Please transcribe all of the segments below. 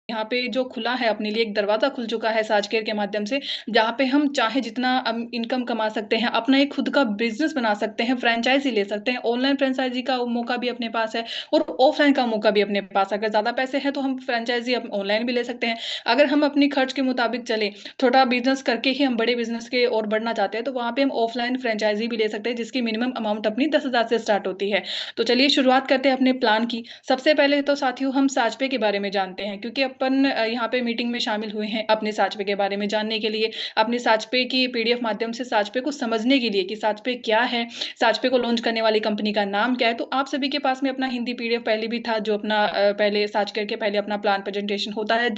यहाँ पे जो खुला है अपने लिए एक दरवाज़ा खुल चुका है साज केयर के माध्यम से, जहाँ पे हम चाहे जितना इनकम कमा सकते हैं, अपना एक खुद का बिज़नेस बना सकते हैं, फ्रैंचाइज़ी ले सकते हैं। ऑनलाइन फ्रैंचाइज़ी का मौका भी अपने पास है और ऑफलाइन का मौका भी अपने पास है। अगर ज़्यादा पैसे हैं तो हम फ्रैंचाइज़ी ऑनलाइन भी ले सकते हैं। अगर हम अपनी खर्च के मुताबिक चलें, छोटा बिज़नेस करके ही हम बड़े बिज़नेस की ओर बढ़ना चाहते हैं, तो वहाँ पे हम ऑफलाइन फ्रैंचाइज़ी भी ले सकते हैं, जिसकी मिनिमम अमाउंट अपनी 10,000 से स्टार्ट होती है। तो चलिए शुरुआत करते हैं अपने प्लान की। सबसे पहले तो साथियों हम साजपे के बारे में जानते हैं, क्योंकि अपन यहाँ पे मीटिंग में शामिल हुए हैं अपने साजपे के बारे में जानने के लिए, अपने साजपे की पीडीएफ माध्यम से साजपे को समझने के लिए कि साजपे क्या है, साजपे को लॉन्च करने वाली कंपनी का नाम क्या है। तो आप सभी के पास में अपना हिंदी पीडीएफ पहले भी था, जो अपना पहले साज करके पहले अपना प्लान प्रेजेंटेशन होता है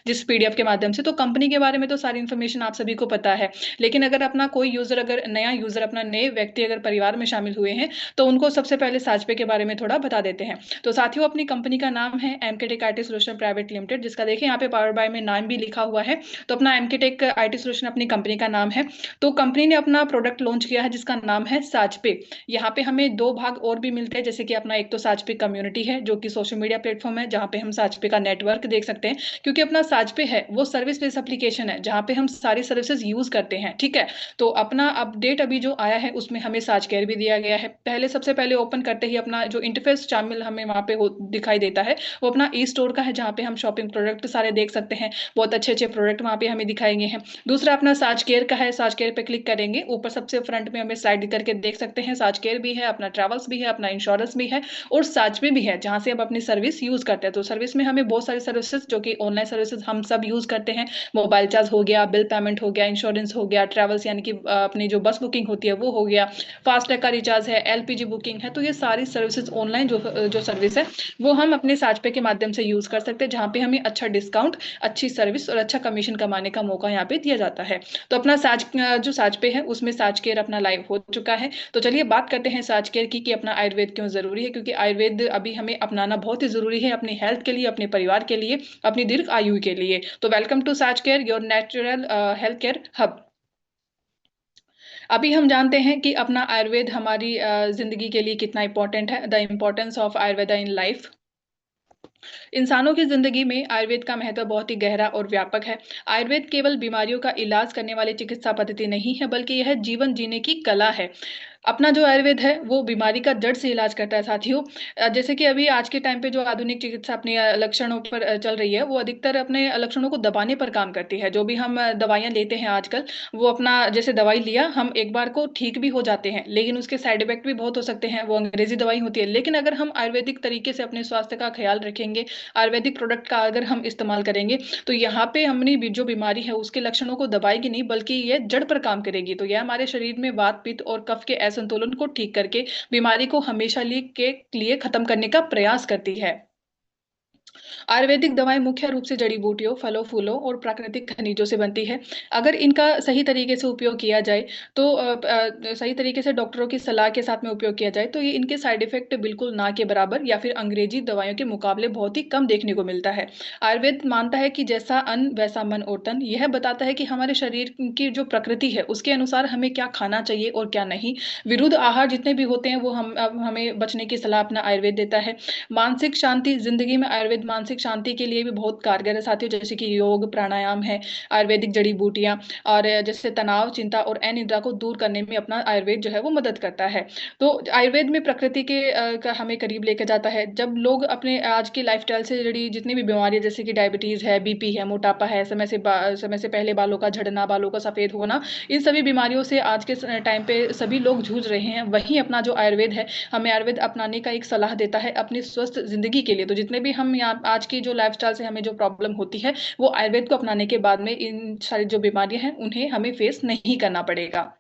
जिस पीडीएफ के माध्यम से। तो कंपनी के बारे में तो सारी इन्फॉर्मेशन आप सभी को पता है, लेकिन अगर अपना कोई यूजर, अगर नया यूजर, अपना नए व्यक्ति अगर परिवार में शामिल हुए हैं, तो उनको सबसे पहले साजपे के बारे में थोड़ा बता देते हैं। तो साथियों अपनी कंपनी का नाम है एमकेटेक आईटी सॉल्यूशन प्राइवेट लिमिटेड, जिसका देखिए यहाँ पे पावर बाय में नाम भी लिखा हुआ है। तो अपना एमकेटेक आईटी सॉल्यूशन अपनी कंपनी का नाम है। तो कंपनी ने अपना प्रोडक्ट लॉन्च किया है जिसका नाम है साजपे। यहाँ पे हमें दो भाग और भी मिलते हैं, जैसे कि अपना एक तो साजपे कम्युनिटी है, जो कि सोशल मीडिया प्लेटफॉर्म है, जहाँ पे हम साजपे का नेटवर्क देख सकते हैं। क्योंकि अपना साजपे है वो सर्विस बेस्ड एप्लीकेशन है, जहाँ पे हम सारी सर्विसेज यूज करते हैं, ठीक है। तो अपना अपडेट अभी जो आया है उसमें हमें साज केयर भी दिया गया है। पहले सबसे पहले ओपन करते ही अपना जो इंटरफेस शामिल हमें वहाँ पे दिखाई देता है, वो अपना ई स्टोर का है, जहाँ पे हम शॉपिंग प्रोडक्ट सारे देख सकते हैं। बहुत अच्छे अच्छे प्रोडक्ट वहाँ पे हमें दिखाएंगे हैं। दूसरा अपना साज केयर का है, साज केयर पे क्लिक करेंगे, ऊपर सबसे फ्रंट में हमें स्लाइड करके देख सकते हैं, साज केयर भी है, अपना ट्रेवल्स भी है, अपना इंश्योरेंस भी है और साजपे भी है, जहाँ से हम अपनी सर्विस यूज करते हैं। तो सर्विस में हमें बहुत सारी सर्विसेज, जो कि ऑनलाइन सर्विसेज हम सब यूज करते हैं। मोबाइल चार्ज हो गया, बिल पेमेंट हो गया, इंश्योरेंस हो गया, ट्रेवल्स यानी कि अपनी जो बस बुकिंग होती है वो हो गया, फास्टैग का रिचार्ज है, एलपीजी बुकिंग है। तो ये सारी सर्विसेज ऑनलाइन जो सर्विस है वो हम अपने साजपे के माध्यम से यूज कर सकते हैं, जहाँ पे हमें अच्छा डिस्काउंट, अच्छी सर्विस और अच्छा कमीशन कमाने का मौका यहाँ पे दिया जाता है। तो अपना जो साजपे है उसमें साज केयर अपना लाइव हो चुका है। तो चलिए बात करते हैं साज केयर की कि अपना आयुर्वेद क्यों जरूरी है, क्योंकि आयुर्वेद अभी हमें अपनाना बहुत ही जरूरी है अपनी हेल्थ के लिए, अपने परिवार के लिए, अपनी दीर्घ आयु के लिए। तो वेलकम टू साज care, your natural health care hub. अभी हम जानते हैं कि अपना आयुर्वेद हमारी जिंदगी के लिए कितना इंपॉर्टेंट है, the importance of Ayurveda in life. इंसानों की जिंदगी में आयुर्वेद का महत्व बहुत ही गहरा और व्यापक है। आयुर्वेद केवल बीमारियों का इलाज करने वाली चिकित्सा पद्धति नहीं है, बल्कि यह जीवन जीने की कला है। अपना जो आयुर्वेद है वो बीमारी का जड़ से इलाज करता है साथियों। जैसे कि अभी आज के टाइम पे जो आधुनिक चिकित्सा अपने लक्षणों पर चल रही है, वो अधिकतर अपने लक्षणों को दबाने पर काम करती है। जो भी हम दवाइयाँ लेते हैं आजकल, वो अपना जैसे दवाई लिया, हम एक बार को ठीक भी हो जाते हैं, लेकिन उसके साइड इफेक्ट भी बहुत हो सकते हैं, वो अंग्रेजी दवाई होती है। लेकिन अगर हम आयुर्वेदिक तरीके से अपने स्वास्थ्य का ख्याल रखेंगे, आयुर्वेदिक प्रोडक्ट का अगर हम इस्तेमाल करेंगे, तो यहाँ पे हमने जो बीमारी है उसके लक्षणों को दबाएगी नहीं, बल्कि ये जड़ पर काम करेगी। तो यह हमारे शरीर में वात पित्त और कफ के असंतुलन को ठीक करके बीमारी को हमेशा के लिए खत्म करने का प्रयास करती है। आयुर्वेदिक दवाएं मुख्य रूप से जड़ी बूटियों, फलों, फूलों और प्राकृतिक खनिजों से बनती है। अगर इनका सही तरीके से उपयोग किया जाए, तो सही तरीके से डॉक्टरों की सलाह के साथ में उपयोग किया जाए, तो ये इनके साइड इफेक्ट बिल्कुल ना के बराबर या फिर अंग्रेजी दवाइयों के मुकाबले बहुत ही कम देखने को मिलता है। आयुर्वेद मानता है कि जैसा अन्न वैसा मन और तन। यह बताता है कि हमारे शरीर की जो प्रकृति है उसके अनुसार हमें क्या खाना चाहिए और क्या नहीं। विरुद्ध आहार जितने भी होते हैं वो हमें बचने की सलाह अपना आयुर्वेद देता है। मानसिक शांति जिंदगी में आयुर्वेद मानसिक शांति के लिए भी बहुत कारगर है साथियों, जैसे कि योग, प्राणायाम है, आयुर्वेदिक जड़ी बूटियां, और जैसे तनाव, चिंता और अनिद्रा को दूर करने में अपना आयुर्वेद जो है वो मदद करता है। तो आयुर्वेद में प्रकृति के का हमें करीब लेकर जाता है। जब लोग अपने आज की लाइफस्टाइल से जुड़ी जितनी भी बीमारियां, जैसे कि डायबिटीज है, बीपी है, मोटापा है, समय से पहले बालों का झड़ना, बालों का सफेद होना, इन सभी बीमारियों से आज के टाइम पे सभी लोग जूझ रहे हैं। वहीं अपना जो आयुर्वेद है हमें आयुर्वेद अपनाने का एक सलाह देता है अपनी स्वस्थ जिंदगी के लिए। तो जितने भी हम यहाँ आज की जो लाइफस्टाइल से हमें जो प्रॉब्लम होती है, वो आयुर्वेद को अपनाने के बाद में इन सारी जो बीमारियां हैं उन्हें हमें फेस नहीं करना पड़ेगा।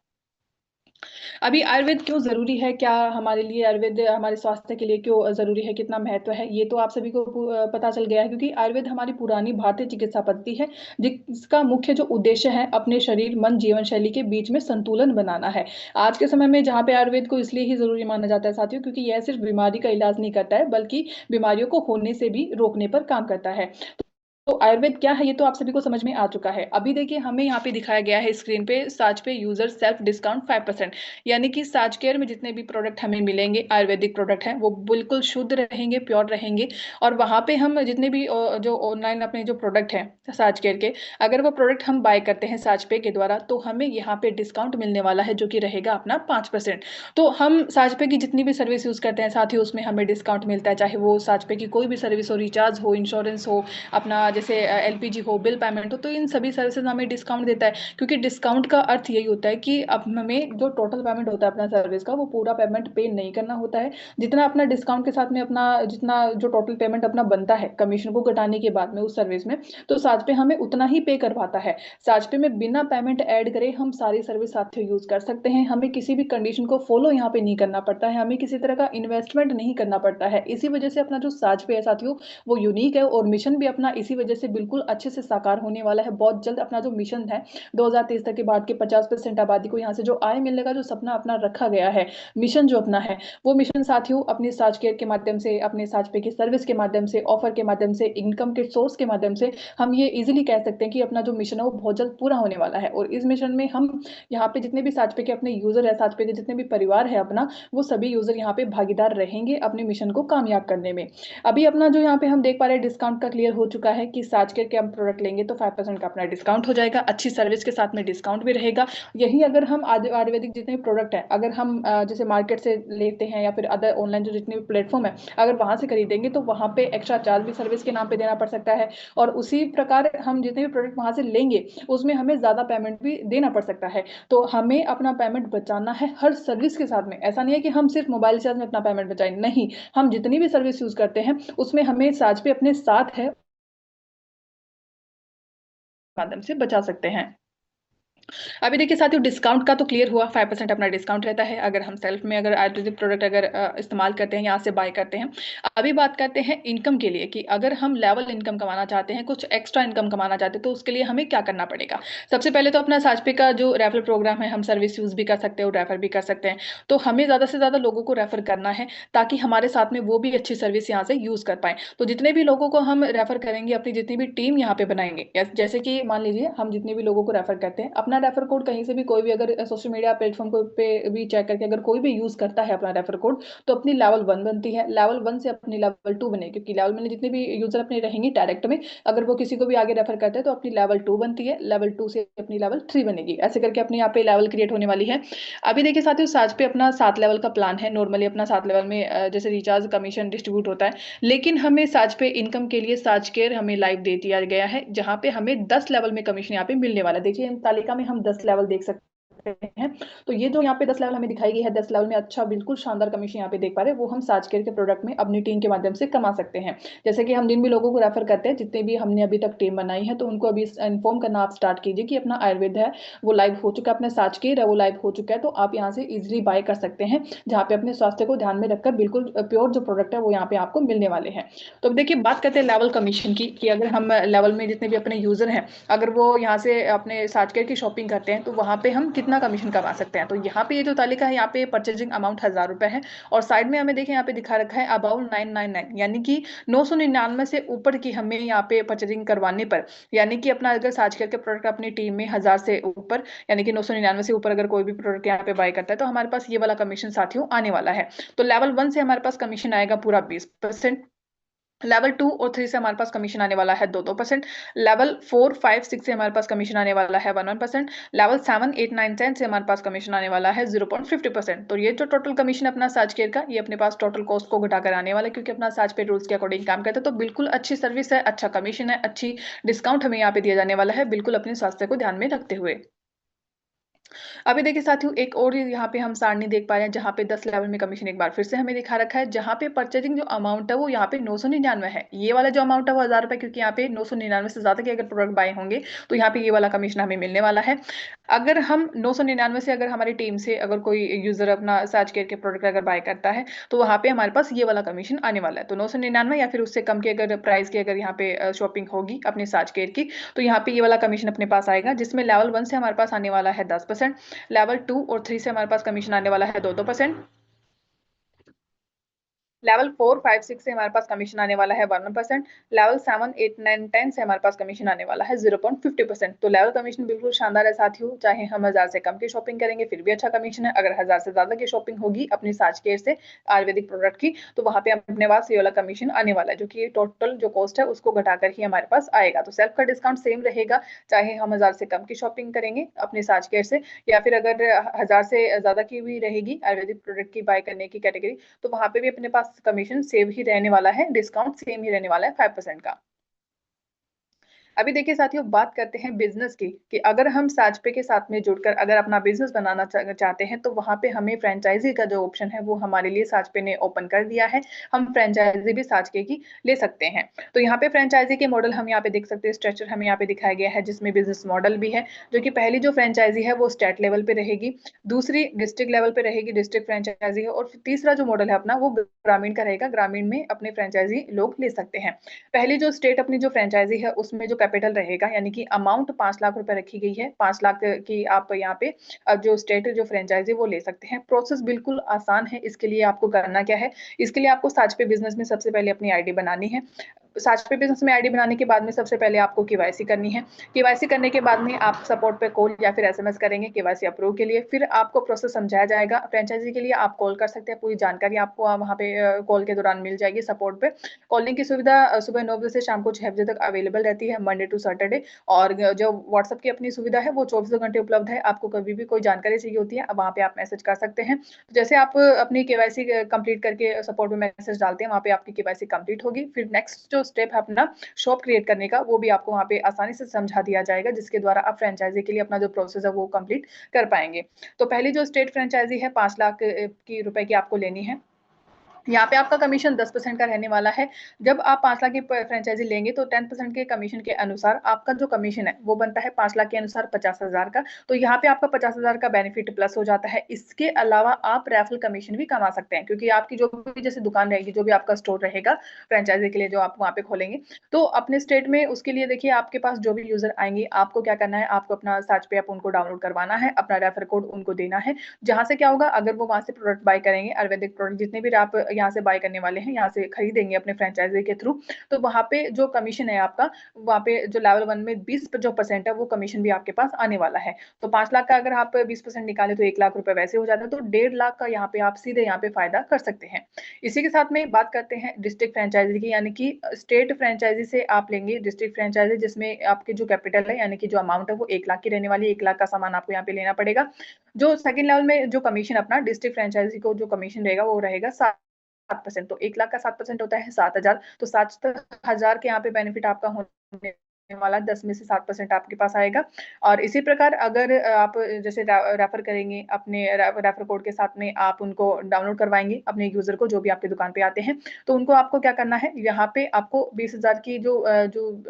अभी आयुर्वेद क्यों जरूरी है, क्या हमारे लिए आयुर्वेद हमारे स्वास्थ्य के लिए क्यों जरूरी है, कितना महत्व है, ये तो आप सभी को पता चल गया है। क्योंकि आयुर्वेद हमारी पुरानी भारतीय चिकित्सा पद्धति है, जिसका मुख्य जो उद्देश्य है अपने शरीर, मन, जीवन शैली के बीच में संतुलन बनाना है। आज के समय में जहाँ पे आयुर्वेद को इसलिए ही जरूरी माना जाता है साथियों, क्योंकि यह सिर्फ बीमारी का इलाज नहीं करता है, बल्कि बीमारियों को होने से भी रोकने पर काम करता है। तो आयुर्वेद क्या है ये तो आप सभी को समझ में आ चुका है। अभी देखिए हमें यहाँ पे दिखाया गया है स्क्रीन पे साज पे यूजर सेल्फ डिस्काउंट 5%, यानी कि साज केयर में जितने भी प्रोडक्ट हमें मिलेंगे आयुर्वेदिक प्रोडक्ट हैं वो बिल्कुल शुद्ध रहेंगे, प्योर रहेंगे। और वहाँ पे हम जितने भी जो ऑनलाइन अपने जो प्रोडक्ट हैं साज केयर के, अगर वो प्रोडक्ट हम बाय करते हैं साज पे के द्वारा तो हमें यहाँ पे डिस्काउंट मिलने वाला है जो कि रहेगा अपना 5%। तो हम साज पे की जितनी भी सर्विस यूज करते हैं साथ ही उसमें हमें डिस्काउंट मिलता है, चाहे वो साज पे की कोई भी सर्विस हो, रिचार्ज हो, इंश्योरेंस हो, अपना जैसे एलपीजी हो, बिल पेमेंट हो, तो इन सभी सर्विसेज में हमें डिस्काउंट देता है। क्योंकि डिस्काउंट का अर्थ यही होता है कि अब हमें जो टोटल पेमेंट होता है अपना सर्विस का वो पूरा पेमेंट पे नहीं करना होता है। जितना अपना डिस्काउंट के साथ में अपना जितना जो टोटल पेमेंट अपना बनता है कमीशन को घटाने के बाद में उस सर्विस में, तो साज पे हमें उतना ही पे करवाता है। साज पे में बिना पेमेंट ऐड करे हम सारी सर्विस साथियों यूज कर सकते हैं। हमें किसी भी कंडीशन को फॉलो यहाँ पे नहीं करना पड़ता है, हमें किसी तरह का इन्वेस्टमेंट नहीं करना पड़ता है। इसी वजह से अपना जो साज पे है साथियों वो यूनिक है और मिशन भी अपना इसी वजह से बिल्कुल अच्छे से साकार होने वाला है। बहुत जल्द अपना जो मिशन है 2023 तक के बाद के 50% आबादी को यहाँ से जो आय मिलने का जो सपना अपना रखा गया है, मिशन जो अपना है, वो मिशन साथियों अपनी साज केयर के माध्यम से, अपने साज पे की सर्विस के माध्यम से, ऑफर के माध्यम से, इनकम के सोर्स के माध्यम से हम ये इजिली कह सकते हैं कि अपना जो मिशन है वो बहुत जल्द पूरा होने वाला है। और इस मिशन में हम यहाँ पे जितने भी साज पे के अपने यूजर है, साज पे के जितने भी परिवार है अपना, वो सभी यूजर यहाँ पे भागीदार रहेंगे अपने मिशन को कामयाब करने में। अभी अपना जो यहाँ पे हम देख पा रहे हैं डिस्काउंट का क्लियर हो चुका है कि साज के हम प्रोडक्ट लेंगे तो 5% का अपना डिस्काउंट हो जाएगा, अच्छी सर्विस के साथ में डिस्काउंट भी रहेगा। यही अगर हम आयुर्वेदिक जितने भी प्रोडक्ट है अगर हम जैसे मार्केट से लेते हैं या फिर अदर ऑनलाइन जो जितने भी प्लेटफॉर्म है अगर वहां से खरीदेंगे तो वहां पे एक्स्ट्रा चार्ज भी सर्विस के नाम पे देना पड़ सकता है। और उसी प्रकार हम जितने भी प्रोडक्ट वहां से लेंगे उसमें हमें ज्यादा पेमेंट भी देना पड़ सकता है। तो हमें अपना पेमेंट बचाना है हर सर्विस के साथ में। ऐसा नहीं है कि हम सिर्फ मोबाइल चार्ज में अपना पेमेंट बचाएं, नहीं, हम जितनी भी सर्विस यूज करते हैं उसमें हमें साज पे अपने साथ है माध्यम से बचा सकते हैं। अभी देखिए साथियों डिस्काउंट का तो क्लियर हुआ, 5% अपना डिस्काउंट रहता है अगर हम सेल्फ में अगर आयुर्वेदिक प्रोडक्ट अगर इस्तेमाल करते हैं, यहाँ से बाय करते हैं। अभी बात करते हैं इनकम के लिए कि अगर हम लेवल इनकम कमाना चाहते हैं, कुछ एक्स्ट्रा इनकम कमाना चाहते हैं, तो उसके लिए हमें क्या करना पड़ेगा। सबसे पहले तो अपना साजपे का जो रेफरल प्रोग्राम है हम सर्विस यूज भी कर सकते हैं और रेफर भी कर सकते हैं। तो हमें ज्यादा से ज्यादा लोगों को रेफर करना है ताकि हमारे साथ में वो भी अच्छी सर्विस यहाँ से यूज कर पाए। तो जितने भी लोगों को हम रेफर करेंगे, अपनी जितनी भी टीम यहाँ पे बनाएंगे, जैसे कि मान लीजिए हम जितने भी लोगों को रेफर करते हैं, अपना रेफर कोड कहीं से भी कोई भी अगर सोशल मीडिया प्लेटफॉर्म को पे भी चेक करके अगर कोई भी यूज करता है अपना रेफर कोड, तो अपनी लेवल 1 बनती है, लेवल 1 से अपनी लेवल 2 बने, क्योंकि लेवल में जितने भी यूजर अपने रहेंगे डायरेक्ट में, अगर वो किसी को भी आगे रेफर करते हैं तो अपनी लेवल 2 बनती है, लेवल 2 से अपनी लेवल 3 बनेगी, ऐसे करके अपने यहाँ पे लेवल क्रिएट होने वाली है। अभी देखिए साथियों साज पे अपना 7 लेवल का प्लान है। नॉर्मली अपना 7 लेवल में जैसे रिचार्ज कमीशन डिस्ट्रीब्यूट होता है, लेकिन हमें साज पे इनकम के लिए साज केयर हमें लाइव दे दिया गया है जहां पे हमें 10 लेवल में कमीशन यहाँ पे मिलने वाला है। देखिए इन तालिका में हम 10 लेवल देख सकते हैं। तो ये जो यहाँ पे 10 लेवल हमें दिखाई गई है, 10 लेवल में अच्छा बिल्कुल शानदार कमीशन यहाँ पे देख पा रहे हैं, वो हम साज केयर के प्रोडक्ट में अपनी टीम के माध्यम से कमा सकते हैं। जैसे कि हम जिन भी लोगों को रेफर करते हैं, जितने भी हमने अभी तक टीम बनाई है, तो उनको अभी इन्फॉर्म करना आप स्टार्ट कीजिए कि अपना आयुर्वेद है वो लाइव हो चुका है, अपना साज केयर है वो लाइव हो चुका है, तो आप यहाँ से इजिली बाय कर सकते हैं, जहाँ पे अपने स्वास्थ्य को ध्यान में रखकर बिल्कुल प्योर जो प्रोडक्ट है वो यहाँ पे आपको मिलने वाले हैं। तो अब देखिए बात करते हैं लेवल कमीशन की कि अगर हम लेवल में जितने भी अपने यूजर हैं अगर वो यहाँ से अपने साज केयर की शॉपिंग करते हैं तो वहां पे हम कितना कमीशन कमा सकते हैं। तो यहाँ पे ये जो तालिका है यहाँ पे परचेजिंग अमाउंट 1000 रुपए है और साइड में हमें देखें यहाँ पे दिखा रखा है अबाउट 999, यानी कि 999 से ऊपर की हमें यहाँ पे परचेजिंग करवाने पर, यानी कि अपना अगर साज केयर के प्रोडक्ट अपनी टीम में 1000 से ऊपर यानी कि 999 से ऊपर अगर कोई भी प्रोडक्ट यहाँ पे बाय करता है तो हमारे पास ये वाला कमीशन साथियों आने वाला है। तो लेवल 1 से हमारे पास कमीशन आएगा पूरा 20%, लेवल 2 और 3 से हमारे पास कमीशन आने वाला है 2-2%, लेवल 4, 5, 6 से हमारे पास कमीशन आने वाला है 1-1%, लेवल 7, 8, 9, 10 से हमारे पास कमीशन आने वाला है 0.50%। तो ये जो टोटल कमीशन अपना साज केयर का ये अपने पास टोटल कॉस्ट को घटाकर आने वाला है, क्योंकि अपना साज पे रूल्स के अकॉर्डिंग काम करता है। तो बिल्कुल अच्छी सर्विस है, अच्छा कमीशन है, अच्छी डिस्काउंट हमें यहाँ पे दिया जाने वाला है, बिल्कुल अपने स्वास्थ्य को ध्यान में रखते हुए। अभी देखिए साथियों एक और यहाँ पे हम सारणी देख पा रहे हैं जहाँ पे 10 लेवल में कमीशन एक बार फिर से हमें दिखा रखा है, जहाँ पे परचेजिंग जो अमाउंट है वो यहाँ पे 999 है। ये वाला जो अमाउंट है वो 1000 रुपए, क्योंकि यहाँ पे 999 से ज्यादा के अगर प्रोडक्ट बाय होंगे तो यहाँ पे ये वाला कमीशन हमें मिलने वाला है। अगर हम 999 से अगर हमारी टीम से अगर कोई यूजर अपना साज केयर के प्रोडक्ट अगर बाय करता है तो वहाँ पे हमारे पास ये वाला कमीशन आने वाला है। तो 999 या फिर उससे कम की अगर प्राइस की अगर यहाँ पे शॉपिंग होगी अपने साज केयर की, तो यहाँ पे ये वाला कमीशन अपने पास आएगा, जिसमें लेवल 1 से हमारे पास आने वाला है 10%, लेवल 2 और 3 से हमारे पास कमीशन आने वाला है 2-2%, लेवल 4, 5, 6 से हमारे पास कमीशन आने वाला है 1%। लेवल 7, 8, 9, 10 से हमारे पास कमीशन आने वाला है 0.50%। तो लेवल कमीशन बिल्कुल शानदार है साथियों। चाहे हम 1000 से कम की शॉपिंग करेंगे फिर भी अच्छा कमीशन है। अगर 1000 से ज्यादा की शॉपिंग होगी अपनी साज केयर से आयुर्वेदिक प्रोडक्ट की, तो वहां पे अपने पास ये वाला कमीशन आने वाला है, जो कि टोटल जो कॉस्ट है उसको घटाकर ही हमारे पास आएगा। तो सेल्फ का डिस्काउंट सेम रहेगा, चाहे हम 1000 से कम की शॉपिंग करेंगे अपने साज केयर से, या फिर अगर 1000 से ज्यादा की भी रहेगी आयुर्वेदिक प्रोडक्ट की बाय करने की कैटेगरी, तो वहां पे भी अपने पास कमीशन सेव ही रहने वाला है, डिस्काउंट सेम ही रहने वाला है 5% का। अभी देखिए साथियों, बात करते हैं बिजनेस की, कि अगर हम साजपे के साथ में जुड़कर अगर अपना बिजनेस बनाना चाहते हैं, तो वहां पे हमें फ्रेंचाइजी का जो ऑप्शन है वो हमारे लिए साजपे ने ओपन कर दिया है। हम फ्रेंचाइजी भी साजके की ले सकते हैं। तो यहाँ पे फ्रेंचाइजी के मॉडल हम यहाँ पे देख सकते हैं, स्ट्रक्चर हमें यहाँ पे दिखाया गया है, जिसमें बिजनेस मॉडल भी है। जो कि पहली जो फ्रेंचाइजी है वो स्टेट लेवल पे रहेगी, दूसरी डिस्ट्रिक्ट लेवल पे रहेगी, डिस्ट्रिक्ट फ्रेंचाइजी है, और फिर तीसरा जो मॉडल है अपना वो ग्रामीण का रहेगा, ग्रामीण में अपने फ्रेंचाइजी लोग ले सकते हैं। पहली जो स्टेट अपनी जो फ्रेंचाइजी है उसमें जो कैपिटल रहेगा, यानी कि अमाउंट 5 लाख रुपए रखी गई है, 5 लाख की आप यहाँ पे जो स्टेट जो फ्रेंचाइजी वो ले सकते हैं। प्रोसेस बिल्कुल आसान है। इसके लिए आपको करना क्या है, इसके लिए आपको साज पे बिजनेस में सबसे पहले अपनी आईडी बनानी है। साज पे बिजनेस में आईडी बनाने के बाद में सबसे पहले आपको केवाईसी करनी है। केवाईसी करने के बाद में आप सपोर्ट पे कॉल या फिर एसएमएस करेंगे केवाईसी अप्रूव के लिए। फिर आपको प्रोसेस समझाया जाएगा। फ्रेंचाइजी के लिए आप कॉल कर सकते हैं, पूरी जानकारी आपको वहाँ पे कॉल के दौरान मिल जाएगी सपोर्ट पे। कॉलिंग की सुविधा सुबह 9 बजे से शाम को 6 बजे तक अवेलेबल रहती है, मंडे टू सैटरडे। और जो व्हाट्सएप की अपनी सुविधा है वो 24 घंटे उपलब्ध है। आपको कभी भी कोई जानकारी चाहिए होती है, अब वहाँ पे आप मैसेज कर सकते हैं। जैसे आप अपनी केवाईसी कंप्लीट करके सपोर्ट में मैसेज डालते हैं, वहाँ पे आपकी केवाईसी कंप्लीट होगी। फिर नेक्स्ट जो स्टेप है अपना शॉप क्रिएट करने का, वो भी आपको वहाँ पे आसानी से समझा दिया जाएगा, जिसके द्वारा आप फ्रेंचाइजी के लिए अपना जो प्रोसेस है वो कंप्लीट कर पाएंगे। तो पहली जो स्टेट फ्रेंचाइजी है 5 लाख की रुपए की आपको लेनी है। यहाँ पे आपका कमीशन 10% का रहने वाला है। जब आप 5 लाख की फ्रेंचाइजी लेंगे तो 10% के कमीशन के अनुसार आपका जो कमीशन है वो बनता है 5 लाख के अनुसार 50,000 का। तो यहाँ पे आपका 50,000 का बेनिफिट प्लस हो जाता है। इसके अलावा आप रेफरल कमीशन भी कमा सकते हैं, क्योंकि आपकी जो भी जैसे दुकान रहेगी, जो भी आपका स्टोर रहेगा फ्रेंचाइजी के लिए जो आप वहाँ पे खोलेंगे, तो अपने स्टेट में उसके लिए देखिए आपके पास जो भी यूजर आएंगे, आपको क्या करना है, आपको अपना साज पे ऐप उनको डाउनलोड करवाना है, अपना रेफर कोड उनको देना है। जहां से क्या होगा, अगर वो वहां से प्रोडक्ट बाय करेंगे, आयुर्वेदिक प्रोडक्ट जितने भी आप यहाँ से बाय करने वाले हैं, यहाँ से खरीदेंगे अपने फ्रेंचाइजी के थ्रू, तो वहां पे जो कमीशन है आपका, वहां पे जो लेवल 1 में 20% है वो कमीशन भी आपके पास आने वाला है। तो 5 लाख का अगर आप 20% निकाले तो 1 लाख रुपए वैसे हो जाता है। तो 1.5 लाख का यहाँ पे आप सीधे यहाँ पे फायदा कर सकते हैं। इसी के साथ में बात करते हैं डिस्ट्रिक्ट फ्रेंचाइजी की, यानी कि स्टेट फ्रेंचाइजी से आप लेंगे डिस्ट्रिक्ट फ्रेंचाइजी, जिसमें आपकी जो कैपिटल है यानी कि जो अमाउंट है वो 1 लाख की रहने वाली है। 1 लाख का सामान आपको यहाँ पे लेना पड़ेगा। जो सेकंड लेवल में जो कमीशन अपना डिस्ट्रिक्ट फ्रेंचाइजी को जो कमीशन रहेगा वो रहेगा 7%। तो 1 लाख का 7% होता है 7,000। तो 7,000 के यहाँ पे बेनिफिट आपका होने वाला 10 में से 7% आपके पास आएगा। और इसी प्रकार अगर आप जैसे रेफर करेंगे अपने रेफर कोड के साथ में, आप उनको डाउनलोड करवाएंगे अपने यूजर को, जो भी आपकी दुकान पे आते हैं, तो उनको आपको क्या करना है, यहाँ पे आपको 20,000 की जो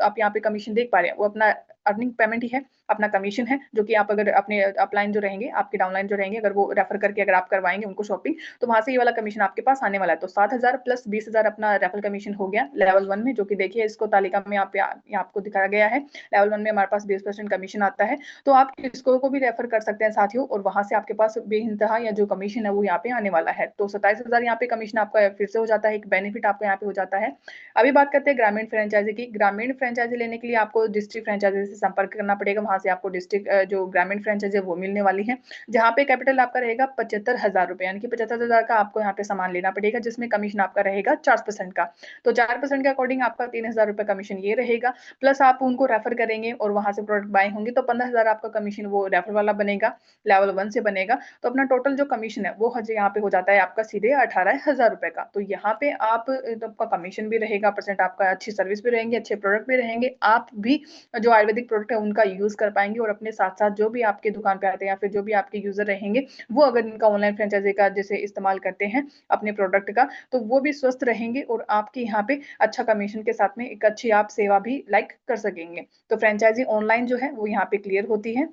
आप यहाँ पे कमीशन देख पा रहे हैं वो अपना अर्निंग पेमेंट ही है, अपना कमीशन है, जो कि आप अगर अपने अपलाइन जो रहेंगे, आपके डाउनलाइन जो रहेंगे, अगर वो रेफर करके अगर आप करवाएंगे उनको शॉपिंग, तो वहां से ये वाला कमीशन आपके पास आने वाला है। तो 7,000 प्लस 20,000 अपना रेफर कमीशन हो गया लेवल 1 में, जो कि देखिए इसको तालिका में आपको दिखाया गया है। लेवल 1 में हमारे पास 20% कमीशन आता है। तो आप किसको को भी रेफर कर सकते हैं साथियों, और वहां से आपके पास बेइंतहा या जो कमीशन है वो यहाँ पे आने वाला है। तो 27,000 यहाँ पे कमीशन आपका फिर से हो जाता है, एक बेनिफिट आपको यहाँ पे हो जाता है। अभी बात करते हैं ग्रामीण फ्रेंचाइजी की। ग्रामीण फ्रेंचाइजी लेने के लिए आपको डिस्ट्रिक्ट फ्रेंचाइजी से संपर्क करना पड़ेगा, वहां से आपको डिस्ट्रिक्ट जो ग्रामीण फ्रेंचाइजी है वो मिलने वाली है, जहाँ पे कैपिटल आपका रहेगा 75,000 रुपए, यानी कि 75,000 का आपको यहाँ पे सामान लेना पड़ेगा, जिसमें कमीशन आपका रहेगा 4% का। तो 4% के अकॉर्डिंग आपका 3,000 रुपए कमीशन ये रहेगा। प्लस आप उनको रेफर करेंगे और वहां से प्रोडक्ट बाय होंगे, तो 15,000 आपका कमीशन वो रेफर वाला बनेगा, लेवल 1 से बनेगा। तो अपना टोटल जो कमीशन है वो यहाँ पे हो जाता है आपका सीधे 18,000 रुपए का। तो यहाँ पे आप तो आपका कमीशन भी रहेगा, परसेंट आपका, अच्छी सर्विस भी रहेंगे, अच्छे प्रोडक्ट भी रहेंगे, आप भी जो आयुर्वेदिक प्रोडक्ट है उनका यूज कर पाएंगे, और अपने साथ साथ जो भी आपकी दुकान पे आते हैं या फिर जो भी आपके यूजर रहेंगे, वो अगर इनका ऑनलाइन फ्रेंचाइजी का जैसे इस्तेमाल करते हैं अपने प्रोडक्ट का, तो वो भी स्वस्थ रहेंगे और आपके यहाँ पे अच्छा कमीशन के साथ में एक अच्छी आप सेवा भी लाइक कर सकेंगे। तो फ्रेंचाइजी ऑनलाइन जो है वो यहाँ पे क्लियर होती है।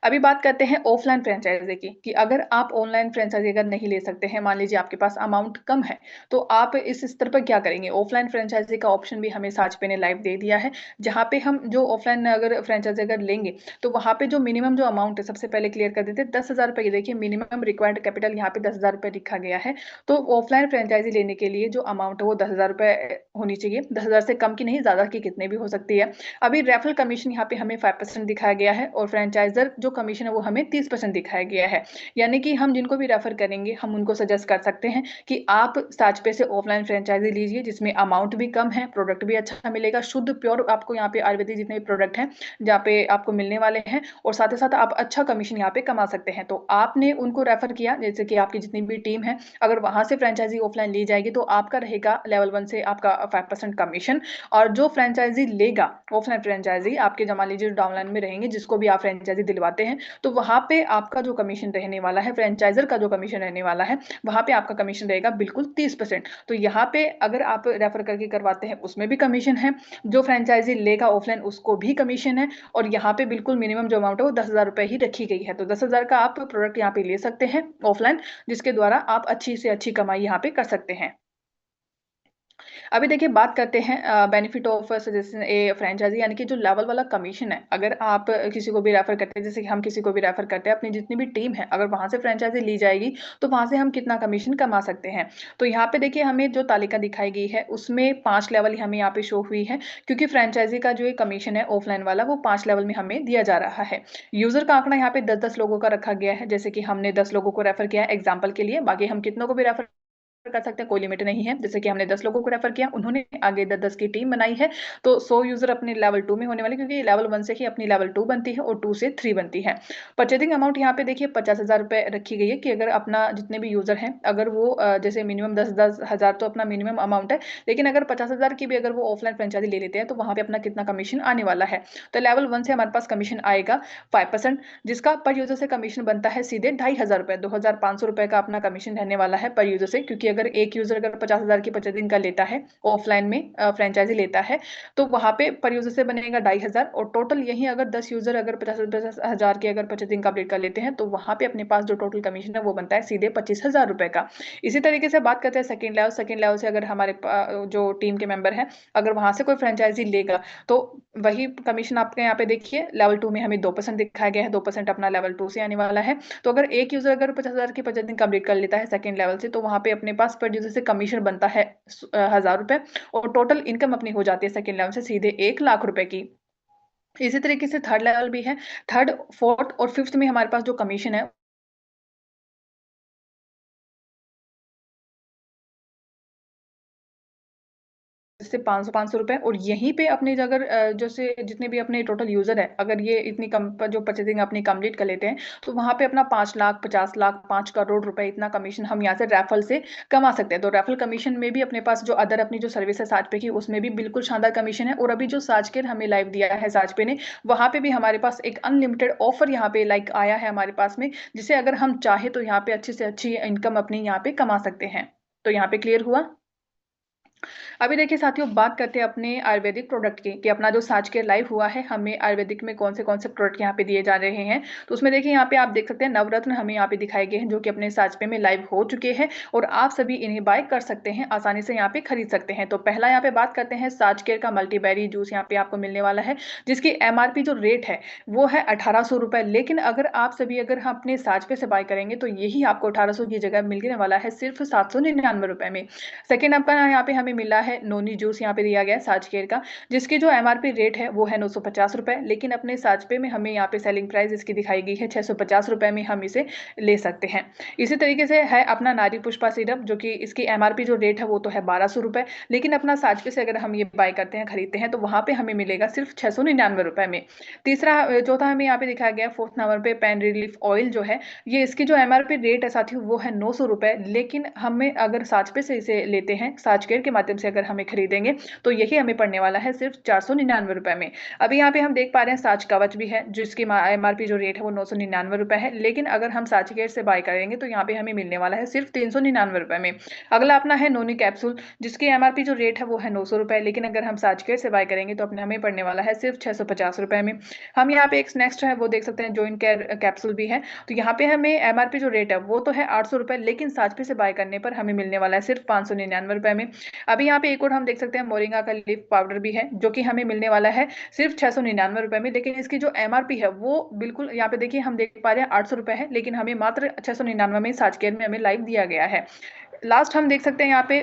अभी बात करते हैं ऑफलाइन फ्रेंचाइजी की कि अगर आप ऑनलाइन फ्रेंचाइजी अगर नहीं ले सकते हैं, मान लीजिए आपके पास अमाउंट कम है, तो आप इस स्तर पर क्या करेंगे? ऑफलाइन फ्रेंचाइजी का ऑप्शन भी हमें साजपे ने लाइव दे दिया है, जहाँ पे हम जो ऑफलाइन अगर फ्रेंचाइजी अगर लेंगे, तो वहाँ पे जो मिनिमम जो अमाउंट है, सबसे पहले क्लियर कर देते हैं, 10,000 रुपए। देखिए मिनिमम रिक्वायर्ड कैपिटल यहाँ पे 10,000 रुपए लिखा गया है। तो ऑफलाइन फ्रेंचाइजी लेने के लिए जो अमाउंट है वो 10,000 रुपए होनी चाहिए। 10,000 से कम की नहीं, ज्यादा की कितने भी हो सकती है। अभी रेफरल कमीशन यहाँ पे हमें 5% दिखाया गया है और फ्रेंचाइजर जो कमीशन है वो हमें 30% दिखाया गया है। यानी कि हम जिनको भी रेफर करेंगे, हम उनको सजेस्ट कर सकते हैं कि आप साजपे से ऑफलाइन फ्रेंचाइजी लीजिए, जिसमें अमाउंट भी कम है, प्रोडक्ट भी अच्छा मिलेगा, शुद्ध प्योर आपको यहाँ पे आयुर्वेदिक जितने भी प्रोडक्ट हैं जहाँ पे आपको मिलने वाले हैं, और साथ ही साथ आप अच्छा कमीशन यहाँ पे कमा सकते हैं। तो आपने उनको रेफर किया, जैसे कि आपकी जितनी भी टीम है, अगर वहां से फ्रेंचाइजी ऑफलाइन ली जाएगी तो आपका रहेगा लेवल 1 से आपका 5% कमीशन। और जो फ्रेंचाइजी लेगा ऑफलाइन फ्रेंचाइजी, आपके जमा लीजिए डाउनलाइन में रहेंगे, जिसको भी आप फ्रेंचाइजी दिलवाते हैं, तो वहां पे आपका जो कमीशन रहने वाला है, फ्रेंचाइजर का जो कमीशन रहने वाला है, वहां पे आपका कमीशन रहेगा बिल्कुल 30%। तो यहाँ पे अगर आप रेफर करके करवाते हैं उसमें भी कमीशन है, जो फ्रेंचाइजी लेगा ऑफलाइन उसको भी कमीशन है, और यहाँ पे बिल्कुल मिनिमम जो अमाउंट है वो 10,000 रुपए ही रखी गई है। तो 10,000 का आप प्रोडक्ट यहाँ पे ले सकते हैं ऑफलाइन, जिसके द्वारा आप अच्छी से अच्छी कमाई यहाँ पे कर सकते हैं। अभी देखिए बात करते हैं benefit of suggestion a franchisee, यानी कि जो लेवल वाला कमीशन है, अगर आप किसी को भी रेफर करते हैं, जैसे कि हम किसी को भी रेफर करते हैं, अपनी जितनी भी टीम है, अगर वहां से फ्रेंचाइजी ली जाएगी तो वहां से हम कितना कमीशन कमा सकते हैं। तो यहाँ पे देखिए हमें जो तालिका दिखाई गई है उसमें 5 लेवल हमें यहाँ पे शो हुई है, क्योंकि फ्रेंचाइजी का जो कमीशन है ऑफलाइन वाला वो 5 लेवल में हमें दिया जा रहा है। यूजर का आंकड़ा यहाँ पे 10-10 लोगों का रखा गया है, जैसे कि हमने 10 लोगों को रेफर किया है एग्जाम्पल के लिए, बाकी हम कितनों को भी रेफर कर सकते हैं, कोई लिमिट नहीं है। जैसे कि हमने 10 लोगों को रेफर किया, उन्होंने आगे 10-10 की टीम बनाई है, तो 100 यूजर अपने लेवल 2 में होने वाले, क्योंकि लेवल 1 से ही अपनी लेवल 2 बनती है और 2 से 3 बनती है। परचेजिंग अमाउंट यहाँ पे देखिए 50,000 रुपए रखी गई है, कि अगर अपना जितने भी यूजर हैं, अगर वो जैसे मिनिमम 10-10 हजार तो अपना मिनिमम अमाउंट है, लेकिन अगर 50,000 की भी अगर वो ऑफलाइन फ्रेंचाइजी ले लेते हैं, तो वहां पे अपना कितना कमीशन आने वाला है। तो लेवल 1 से हमारे पास कमीशन आएगा 5%, जिसका पर यूजर से कमीशन बनता है सीधे 2,500 रुपए, 2,500 रुपए का अपना कमीशन रहने वाला है पर यूजर से, क्योंकि अगर एक यूजर अगर 50,000 की परचेजिंग का लेता है, ऑफलाइन में फ्रेंचाइजी लेता है, तो वहां पे पर यूजर से बनेगा 2,500, और टोटल यही अगर 10 यूजर अगर 50,000 की अगर परचेजिंग कंप्लीट कर लेते हैं, तो वहां पे अपने पास जो टोटल कमीशन है वो बनता है सीधे 25,000 रुपए का। इसी तरीके से बात करते हैं सेकंड लेवल से, अगर हमारे जो टीम के मेंबर है, अगर वहां से कोई फ्रेंचाइजी लेगा, तो वही कमीशन आपके यहाँ पे देखिए लेवल 2 में हमें 2% दिखाया गया है, 2% अपना लेवल 2 से आने वाला है। तो अगर एक यूजर अगर 50,000 की परचेजिंग कंप्लीट कर लेता है सेकंड लेवल से, तो वहां पे अपने पास पर यूजर से कमीशन बनता है 1,000 रुपए, और टोटल इनकम अपनी हो जाती है सेकंड लेवल से सीधे 1,00,000 रुपए की। इसी तरीके से थर्ड लेवल भी है। थर्ड, फोर्थ और फिफ्थ में हमारे पास जो कमीशन है से 500-500 रुपए, और यहीं पे अपने अगर जैसे जितने भी अपने टोटल यूजर है, अगर ये इतनी कम जो परचेजिंग अपनी कंप्लीट कर लेते हैं, तो वहां पे अपना 5 लाख 50 लाख 5 करोड़ रुपए इतना कमीशन हम यहाँ से रेफरल से कमा सकते हैं। तो रेफरल कमीशन में भी अपने पास जो अदर अपनी जो सर्विस है साजपे की, उसमें भी बिल्कुल शानदार कमीशन है। और अभी जो साजकेर हमें लाइव दिया है साजपे ने, वहां पे भी हमारे पास एक अनलिमिटेड ऑफर यहाँ पे लाइक आया है हमारे पास में, जिसे अगर हम चाहे तो यहाँ पे अच्छी से अच्छी इनकम अपनी यहाँ पे कमा सकते हैं। तो यहाँ पे क्लियर हुआ। अभी देखिए साथियों, बात करते हैं अपने आयुर्वेदिक प्रोडक्ट की, कि अपना जो साज के लाइव हुआ है, हमें आयुर्वेदिक में कौन से प्रोडक्ट यहाँ पे दिए जा रहे हैं। तो उसमें देखिए यहाँ पे आप देख सकते हैं नवरत्न हमें यहाँ पे दिखाए गए हैं, जो कि अपने साजपे में लाइव हो चुके हैं, और आप सभी इन्हें बाय कर सकते हैं, आसानी से यहाँ पे खरीद सकते हैं। तो पहला यहाँ पे बात करते हैं साजकेयर का मल्टीबेरी जूस, यहाँ पे आपको मिलने वाला है, जिसकी एमआरपी जो रेट है वो है 1,800 रुपए, लेकिन अगर आप सभी अगर हम अपने साजपे से बाय करेंगे, तो यही आपको 1,800 की जगह मिलने वाला है सिर्फ 799 रुपए में। सेकेंड आपका यहाँ पे हमें मिला है नोनी जूस, यहाँ पे दिया गया है साजकेयर का, जिसकी जो एमआरपी रेट है वो है 950 रुपए, लेकिन अपने साजपे में हमें यहाँ पे सेलिंग प्राइस इसकी दिखाई गई है 650 रुपए में हम इसे ले सकते हैं। इसी तरीके से है अपना नारी पुष्पा सिरप, जो कि इसकी एमआरपी जो रेट है वो तो है 1,200 रुपए, लेकिन अपना साजपे से अगर हम ये बाय करते हैं, खरीदते हैं, तो वहां पे हमें मिलेगा सिर्फ 699 रुपए में। तीसरा चौथा हमें यहाँ पे दिखाया गया फोर्थ नंबर पे पेन रिलीफ ऑयल जो है, ये इसकी जो एमआरपी रेट है साथियों वो है 900 रुपए, लेकिन हमें अगर साजपे से इसे लेते हैं साजकेयर के माध्यम से अगर हमें खरीदेंगे तो यही हमें पड़ने वाला है सिर्फ 499 रुपए में। अभी यहाँ पे हम देख पा रहे हैं साज कवच भी है, जिसकी एमआरपी जो रेट है वो 999 रुपए है, लेकिन अगर हम साजकेयर से बाय करेंगे तो यहाँ पे हमें मिलने वाला है सिर्फ 399 रुपए में। अगला अपना है नोनी कैप्सूल, जिसकी एमआरपी जो रेट है वो है 900 रुपए, लेकिन अगर हम साजकेयर से बाय करेंगे तो अपने हमें पड़ने वाला है सिर्फ 650 रुपए में। हम यहाँ पे एक नेक्स्ट है वो देख सकते हैं जॉइंट केयर कैप्सूल भी है, तो यहाँ पे हमें एमआरपी जो रेट है वो तो है 800 रुपए, लेकिन साजपे से बाय करने पर हमें मिलने वाला है सिर्फ 599 रुपए में। अभी यहाँ पे एक और हम देख सकते हैं मोरिंगा का लीफ पाउडर भी है, जो कि हमें मिलने वाला है सिर्फ 699 रुपए में, लेकिन इसकी जो एमआरपी है वो बिल्कुल यहाँ पे देखिए हम देख पा रहे हैं 800 रुपए है, लेकिन हमें मात्र 699 में साजकेयर में हमें लाइव दिया गया है। लास्ट हम देख सकते हैं यहाँ पे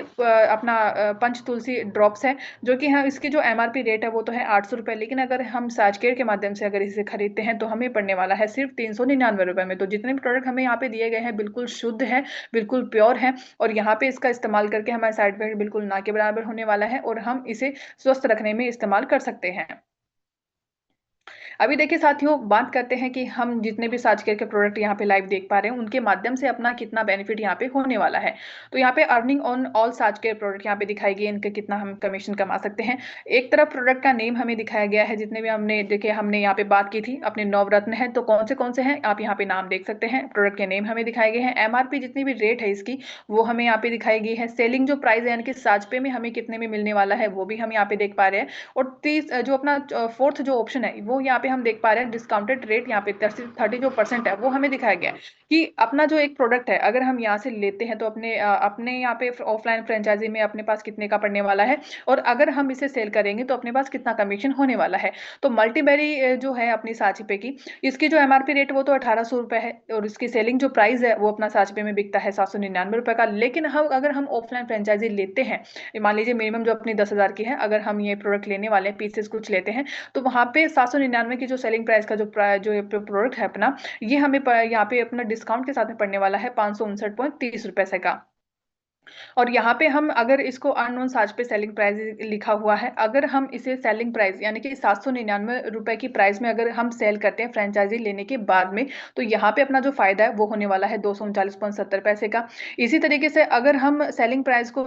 अपना पंच तुलसी ड्रॉप्स है, जो कि हाँ इसकी जो एमआरपी रेट है वो तो है 800 रुपए, लेकिन अगर हम साजकेयर के माध्यम से अगर इसे खरीदते हैं तो हमें पड़ने वाला है सिर्फ 399 रुपए में। तो जितने भी प्रोडक्ट हमें यहाँ पे दिए गए हैं बिल्कुल शुद्ध है, बिल्कुल प्योर है, और यहाँ पे इसका इस्तेमाल करके हमारे साइड इफेक्ट बिल्कुल ना के बराबर होने वाला है, और हम इसे स्वस्थ रखने में इस्तेमाल कर सकते हैं। अभी देखिए साथियों, बात करते हैं कि हम जितने भी साजकेयर के प्रोडक्ट यहाँ पे लाइव देख पा रहे हैं उनके माध्यम से अपना कितना बेनिफिट यहाँ पे होने वाला है। तो यहाँ पे अर्निंग ऑन ऑल साजकेयर प्रोडक्ट यहाँ पे दिखाई गई, इनके कितना हम कमीशन कमा सकते हैं। एक तरफ प्रोडक्ट का नेम हमें दिखाया गया है, जितने भी हमने देखिए हमने यहाँ पे बात की थी अपने नवरत्न है, तो कौन से हैं आप यहाँ पे नाम देख सकते हैं। प्रोडक्ट के नेम हमें दिखाए गए हैं, एमआरपी जितनी भी रेट है इसकी वो हमें यहाँ पे दिखाई गई है, सेलिंग जो प्राइस है यानी कि साजपे में हमें कितने में मिलने वाला है वो भी हम यहाँ पे देख पा रहे हैं। और तीस जो अपना फोर्थ जो ऑप्शन है वो यहाँ पे हम देख पा रहे हैं डिस्काउंटेड रेट, यहाँ पे 30 जो परसेंट है वो हमें दिखाया गया है कि अपना जो एक प्रोडक्ट है अगर हम यहाँ से लेते हैं तो अपने यहाँ पे ऑफलाइन फ्रेंचाइजी में अपने पास कितने का पड़ने वाला है, और अगर हम इसे सेल करेंगे तो अपने पास कितना कमीशन होने वाला है। तो मल्टीबेरी जो है अपनी साजपे की, इसकी जो एमआरपी रेट वो तो 1800 रुपए है, और इसकी सेलिंग जो प्राइस है वो अपना साजपे में बिकता है 799 रुपए का। लेकिन हम अगर हम ऑफलाइन फ्रेंचाइजी लेते हैं, मान लीजिए मिनिमम जो अपनी 10,000 की है, अगर हम ये प्रोडक्ट लेने वाले हैं पीसेस कुछ लेते हैं, तो वहां पे 799 की जो सेलिंग प्राइस का जो प्रोडक्ट है अपना, ये हमें यहाँ पे अपना डिस्काउंट के साथ में पड़ने वाला है 559.30 रुपए से का। और यहाँ पे हम अगर इसको अननोन साज पे सेलिंग प्राइस लिखा हुआ है, अगर हम इसे सेलिंग प्राइस यानी कि 799 रुपए की प्राइस में अगर हम सेल करते हैं फ्रेंचाइजी लेने के बाद में, तो यहाँ पे अपना जो फायदा है वो होने वाला है 239.70 पैसे का। इसी तरीके से अगर हम सेलिंग प्राइस को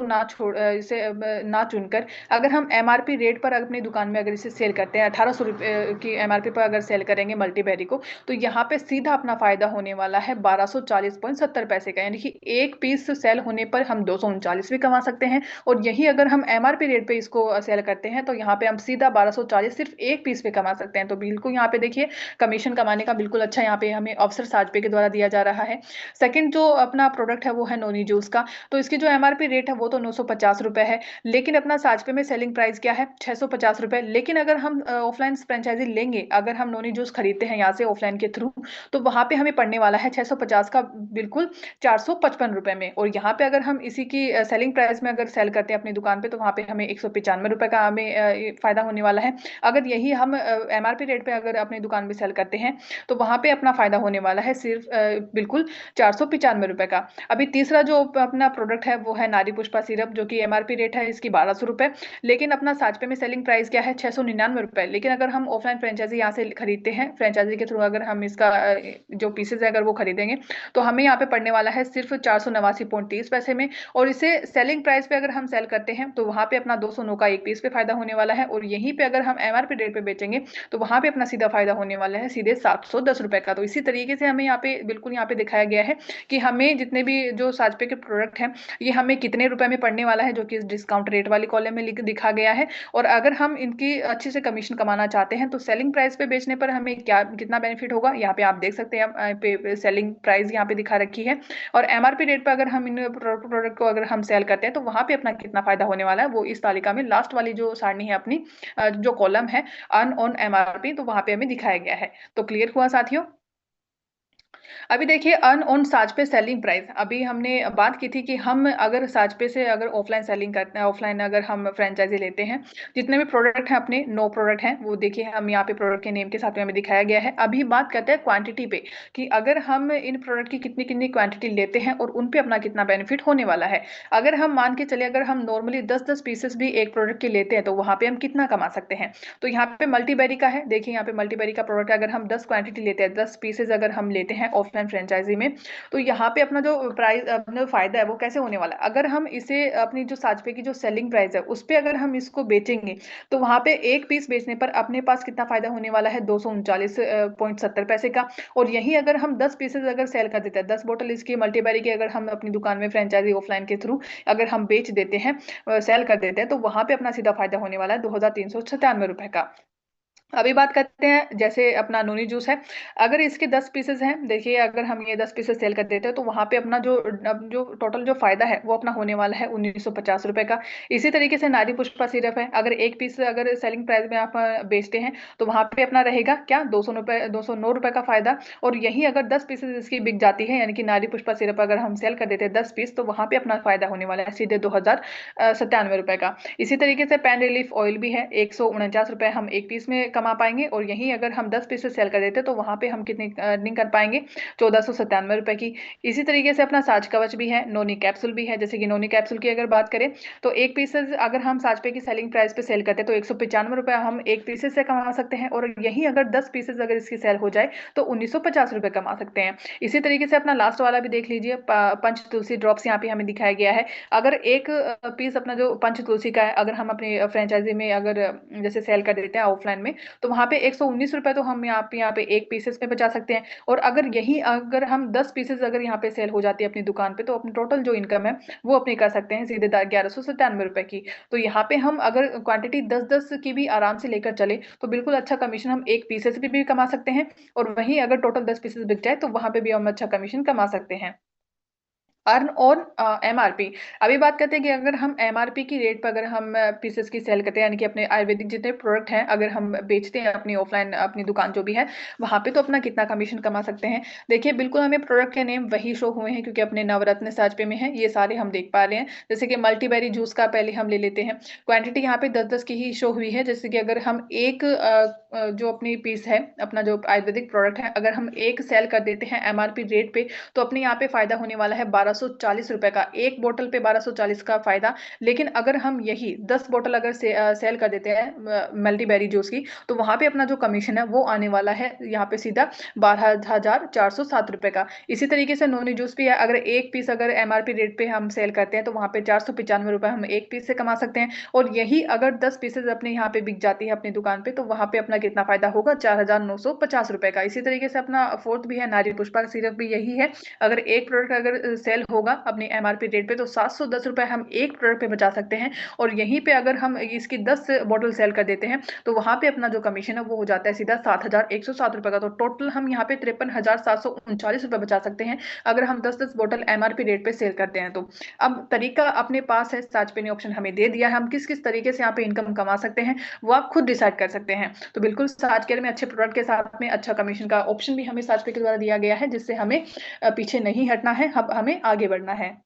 इसे ना चुनकर अगर हम एमआरपी रेट पर अपनी दुकान में अगर इसे सेल करते हैं 1800 रुपए की एमआरपी पर अगर सेल करेंगे मल्टीबेरी को, तो यहाँ पे सीधा अपना फायदा होने वाला है 1240.70 पैसे का, यानी कि एक पीस सेल होने पर हम 239 भी कमा सकते हैं। और यही अगर हम एमआरपी रेट पे इसको सेल करते हैं तो यहाँ पे हम सीधा 1240 सिर्फ एक पीस पे कमा सकते हैं। तो बिल्कुल यहाँ पे देखिए कमीशन कमाने का बिल्कुल अच्छा यहाँ पे हमें अवसर साजपे के द्वारा दिया जा रहा है। सेकंड जो अपना प्रोडक्ट है वो है नोनी जूस का, तो इसकी जो एमआरपी रेट है वो तो 950 रुपए है, लेकिन अपना साजपे में सेलिंग प्राइस क्या है 650 रुपए। लेकिन अगर हम ऑफलाइन फ्रेंचाइजी लेंगे, अगर हम नोनी जूस खरीदते हैं यहाँ से ऑफलाइन के थ्रू, तो वहां पे हमें पड़ने वाला है 650 का बिल्कुल 455 रुपए में। और यहाँ पे अगर हम इसी की सेलिंग प्राइस में अगर सेल करते हैं अपनी दुकान पे, तो वहां पे हमें 195 रुपए का हमें फायदा होने वाला है। अगर यही हम एमआरपी रेट पे अगर अपनी दुकान में सेल करते हैं तो वहां पे अपना फायदा होने वाला है सिर्फ बिल्कुल 495 रुपए का। अभी तीसरा जो अपना प्रोडक्ट है वो है नारी पुष्पा सिरप, जो कि एमआरपी रेट है इसकी 1200 रुपए, लेकिन अपना साजपे में सेलिंग प्राइस क्या है 699 रुपए। लेकिन अगर हम ऑफलाइन फ्रेंचाइजी यहाँ से खरीदते हैं, फ्रेंचाइजी के थ्रू अगर हम इसका जो पीसेज है अगर वो खरीदेंगे, तो हमें यहाँ पे पड़ने वाला है सिर्फ 489.30 पैसे में। और इसे सेलिंग प्राइस पे अगर हम सेल करते हैं तो वहां पे अपना 209 का एक पीस पे फायदा होने वाला है, और यहीं पे अगर हम एमआरपी रेट पे बेचेंगे तो वहां पे अपना सीधा फायदा होने वाला है सीधे 710 रुपए का। तो इसी तरीके से हमें यहाँ पे बिल्कुल यहाँ पे दिखाया गया है कि हमें जितने भी जो साजपे के प्रोडक्ट हैं ये हमें कितने रुपए में पड़ने वाला है, जो कि डिस्काउंट रेट वाली कॉलम में दिखा गया है। और अगर हम इनकी अच्छे से कमीशन कमाना चाहते हैं तो सेलिंग प्राइस पे बेचने पर हमें क्या कितना बेनिफिट होगा, यहाँ पे आप देख सकते हैं सेलिंग प्राइस यहाँ पे दिखा रखी है। और एमआरपी रेट पर अगर हम इन प्रोडक्ट को अगर हम सेल करते हैं तो वहां पे अपना कितना फायदा होने वाला है वो इस तालिका में लास्ट वाली जो सारणी है अपनी जो कॉलम है अर्न ऑन एमआरपी, तो वहां पे हमें दिखाया गया है। तो क्लियर हुआ साथियों। अभी देखिए अर्न ऑन साजपे सेलिंग प्राइस, अभी हमने बात की थी कि हम अगर साजपे से अगर ऑफलाइन सेलिंग करते हैं, ऑफलाइन अगर हम फ्रेंचाइजी लेते हैं, जितने भी प्रोडक्ट हैं अपने 9 प्रोडक्ट हैं वो देखिए हम यहाँ पे प्रोडक्ट के नेम के साथ में हमें दिखाया गया है। अभी बात करते हैं क्वांटिटी पे कि अगर हम इन प्रोडक्ट की कितनी कितनी क्वांटिटी लेते हैं और उन पे अपना कितना बेनिफिट होने वाला है। अगर हम मान के चले अगर हम नॉर्मली 10-10 पीसेस भी एक प्रोडक्ट के लेते हैं तो वहां पे हम कितना कमा सकते हैं। तो यहाँ पे मल्टीबेरी का है, देखिए यहाँ पे मल्टीबेरी का प्रोडक्ट अगर हम 10 क्वांटिटी लेते हैं, 10 पीसेज अगर हम लेते हैं ऑफलाइन फ्रेंचाइजी में। तो यहाँ पे अपना जो प्राइस अपना जो फ़ायदा है वो कैसे होने वाला है? अगर हम इसे अपनी जो साजपे की जो सेलिंग प्राइस है, उस पे अगर हम इसको बेचेंगे, तो वहाँ पे 1 पीस बेचने पर अपने पास कितना फ़ायदा होने वाला है? 239.70 पैसे का। और यहीं अगर हम 10 पीसेज़ अगर सेल कर देते हैं, 10 बॉटल इसकी मल्टीबेरी की अगर हम अपनी दुकान में फ्रेंचाइज़ी ऑफलाइन के थ्रू अगर हम बेच देते हैं सेल कर देते हैं, तो वहाँ पे अपना सीधा फ़ायदा होने वाला है ₹2397 का। अभी बात करते हैं जैसे अपना नोनी जूस है, अगर इसके 10 पीसेज़ हैं, देखिए अगर हम ये 10 पीसेज़ सेल कर देते हैं तो वहाँ पे अपना जो अब जो टोटल जो फ़ायदा है वो अपना होने वाला है ₹1950 का। इसी तरीके से नारी पुष्पा सिरप है, अगर 1 पीस अगर सेलिंग प्राइस में आप बेचते हैं तो वहाँ पे अपना रहेगा क्या ₹209 का फ़ायदा। और यहीं अगर 10 पीसेज़ इसकी बिक जाती है यानी कि नारी पुष्पा सिरप अगर हम सेल कर देते हैं 10 पीस तो वहाँ पे अपना फ़ायदा होने वाला है सीधे ₹2097 का। इसी तरीके से पेन रिलीफ ऑयल भी है, ₹149 हम 1 पीस में कमा पाएँगे और यहीं अगर हम 10 पीसेस सेल कर देते हैं तो वहाँ पे हम कितनी अर्निंग कर पाएँगे ₹1497 की। इसी तरीके से अपना साज कवच भी है, नोनी कैप्सूल भी है, जैसे कि नोनी कैप्सूल की अगर बात करें तो 1 पीसेस अगर हम साजपे की सेलिंग प्राइस पे सेल करते हैं तो ₹195 हम 1 पीसेस से कमा सकते हैं और यहीं अगर 10 पीसेस अगर इसकी सेल हो जाए तो ₹1950 कमा सकते हैं। इसी तरीके से अपना लास्ट वाला भी देख लीजिए पंच तुलसी ड्रॉप्स यहाँ पे हमें दिखाया गया है। अगर एक पीस अपना जो पंच तुलसी का है अगर हम अपनी फ्रेंचाइज़ी में अगर जैसे सेल कर देते हैं ऑफलाइन में तो वहाँ पे ₹119 तो हम यहाँ पे 1 पीसेस में बचा सकते हैं और अगर हम 10 पीसेस अगर यहाँ पे सेल हो जाती है अपनी दुकान पे तो अपनी टोटल जो इनकम है वो अपनी कर सकते हैं सीधे ₹1197 की। तो यहाँ पे हम अगर क्वांटिटी 10-10 की भी आराम से लेकर चले तो बिल्कुल अच्छा कमीशन हम 1 पीसेस पे भी कमा सकते हैं और वहीं अगर टोटल 10 पीसेस बिक जाए तो वहाँ पे भी हम अच्छा कमीशन कमा सकते हैं। Earn on MRP. अभी बात करते हैं कि अगर हम एमआरपी की रेट पर अगर हम पीसेस की सेल करते हैं यानी कि अपने आयुर्वेदिक जितने प्रोडक्ट हैं अगर हम बेचते हैं अपनी ऑफलाइन अपनी दुकान जो भी है वहाँ पे तो अपना कितना कमीशन कमा सकते हैं। देखिए बिल्कुल हमें प्रोडक्ट के नेम वही शो हुए हैं क्योंकि अपने नवरत्न साजपे में है ये सारे हम देख पा रहे हैं। जैसे कि मल्टीबेरी जूस का पहले हम ले लेते हैं, क्वांटिटी यहाँ पे 10-10 की ही शो हुई है। जैसे कि अगर हम एक जो अपनी पीस है अपना जो आयुर्वेदिक प्रोडक्ट है अगर हम एक सेल कर देते हैं एमआरपी रेट पे तो अपने यहाँ पे फ़ायदा होने वाला है ₹1240 का, 1 बोतल पे 1240 का फ़ायदा। लेकिन अगर हम यही 10 बोतल अगर सेल कर देते हैं मल्टीबेरी जूस की, तो वहाँ पे अपना जो कमीशन है वो आने वाला है यहाँ पे सीधा ₹12,407 का। इसी तरीके से नोनी जूस भी है, अगर 1 पीस अगर एमआरपी रेट पे हम सेल करते हैं, तो वहाँ पे ₹495 हम 1 पीस से कमा सकते हैं और यही अगर 10 पीसेज़ अपने यहाँ पे बिक जाती है अपनी दुकान पे, तो वहाँ पे अपना कितना फ़ायदा होगा ₹4,950 का। इसी तरीके से अपना 4th भी है, नारी पुष्पा सिरप भी यही है। अगर एक प्रोडक्ट अगर सेल होगा अपनी एमआरपी रेट पे तो ₹710 हम एक प्रोडक्ट पे बचा सकते हैं और यहीं पे अगर हम इसकी 10 बॉटल सेल कर देते हैं तो वहाँ पे अपना जो कमीशन है वो हो जाता है सीधा ₹7,107 का। तो टोटल हम यहाँ पे ₹53,739 बचा सकते हैं अगर हम 10-10 बॉटल एमआरपी रेट पे सेल करते हैं तो। अब तरीका अपने पास है, साजपे ने ऑप्शन हमें दे दिया है, हम किस-किस तरीके से यहाँ पे इनकम कमा सकते हैं वो आप खुद डिसाइड कर सकते हैं। तो बिल्कुल साज केयर में अच्छे प्रोडक्ट के साथ में अच्छा कमीशन का ऑप्शन भी हमें साजपे के द्वारा दिया गया है जिससे हमें पीछे नहीं हटना है, अब हमें आगे बढ़ना है।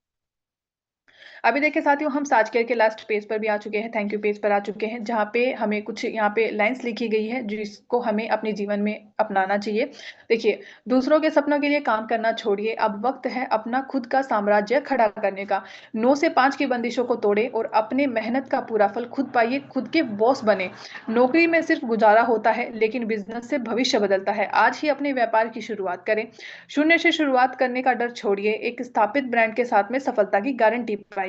अभी देखिए साथियों हम साज केयर के लास्ट पेज पर भी आ चुके हैं, थैंक यू पेज पर आ चुके हैं, जहाँ पे हमें कुछ यहाँ पे लाइन्स लिखी गई है, जिसको हमें अपने जीवन में अपनाना चाहिए। देखिए, दूसरों के सपनों के लिए काम करना छोड़िए, अब वक़्त है अपना खुद का साम्राज्य खड़ा करने का। 9 से 5 की बंदिशों को तोड़े और अपने मेहनत का पूरा फल खुद पाइए, खुद के बॉस बने। नौकरी में सिर्फ गुज़ारा होता है, लेकिन बिज़नेस से भविष्य बदलता है। आज ही अपने व्यापार की शुरुआत करें। शून्य से शुरुआत करने का डर छोड़िए, एक स्थापित ब्रांड के साथ में सफलता की गारंटी पाइए।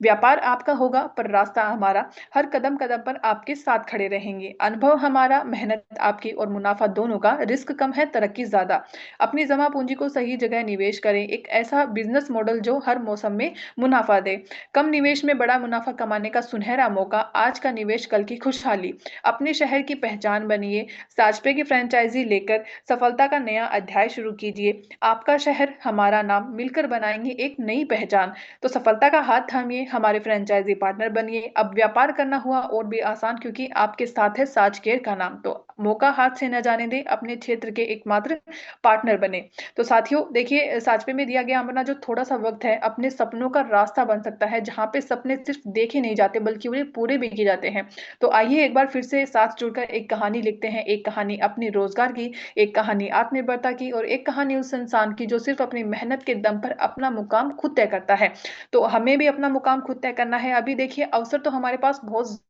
व्यापार आपका होगा पर रास्ता हमारा, हर कदम-कदम पर आपके साथ खड़े रहेंगे। अनुभव हमारा, मेहनत आपकी और मुनाफ़ा दोनों का, रिस्क कम है, तरक्की ज़्यादा। अपनी जमा पूँजी को सही जगह निवेश करें, एक ऐसा बिज़नेस मॉडल जो हर मौसम में मुनाफ़ा दे। कम निवेश में बड़ा मुनाफ़ा कमाने का सुनहरा मौका, आज का निवेश कल की खुशहाली। अपने शहर की पहचान बनिए, साजपे की फ्रैंचाइज़ी लेकर सफलता का नया अध्याय शुरू कीजिए। आपका शहर, हमारा नाम, मिलकर बनाएँगे एक नई पहचान। तो सफलता का हाथ थामिए, हमारे फ्रैंचाइज़ी पार्टनर बनिए। अब व्यापार करना हुआ और भी आसान क्योंकि आपके साथ है साज केयर का नाम। तो मौका हाथ से न जाने दें, अपने क्षेत्र के एकमात्र पार्टनर बने। तो साथियों देखिए साजपे में दिया गया अपना जो थोड़ा-सा वक़्त है, अपने सपनों का रास्ता बन सकता है, जहाँ पे सपने सिर्फ़ देखे नहीं जाते बल्कि वे पूरे भी किए जाते हैं। तो आइए एक बार फिर से साथ जुड़कर एक कहानी लिखते हैं, एक कहानी अपने रोज़गार की, एक कहानी आत्मनिर्भरता की और एक कहानी उस इंसान की जो सिर्फ़ अपनी मेहनत के दम पर अपना मुकाम खुद तय करता है। तो हमें भी अपना मुकाम खुद तय करना है। अभी देखिए अवसर तो हमारे पास बहुत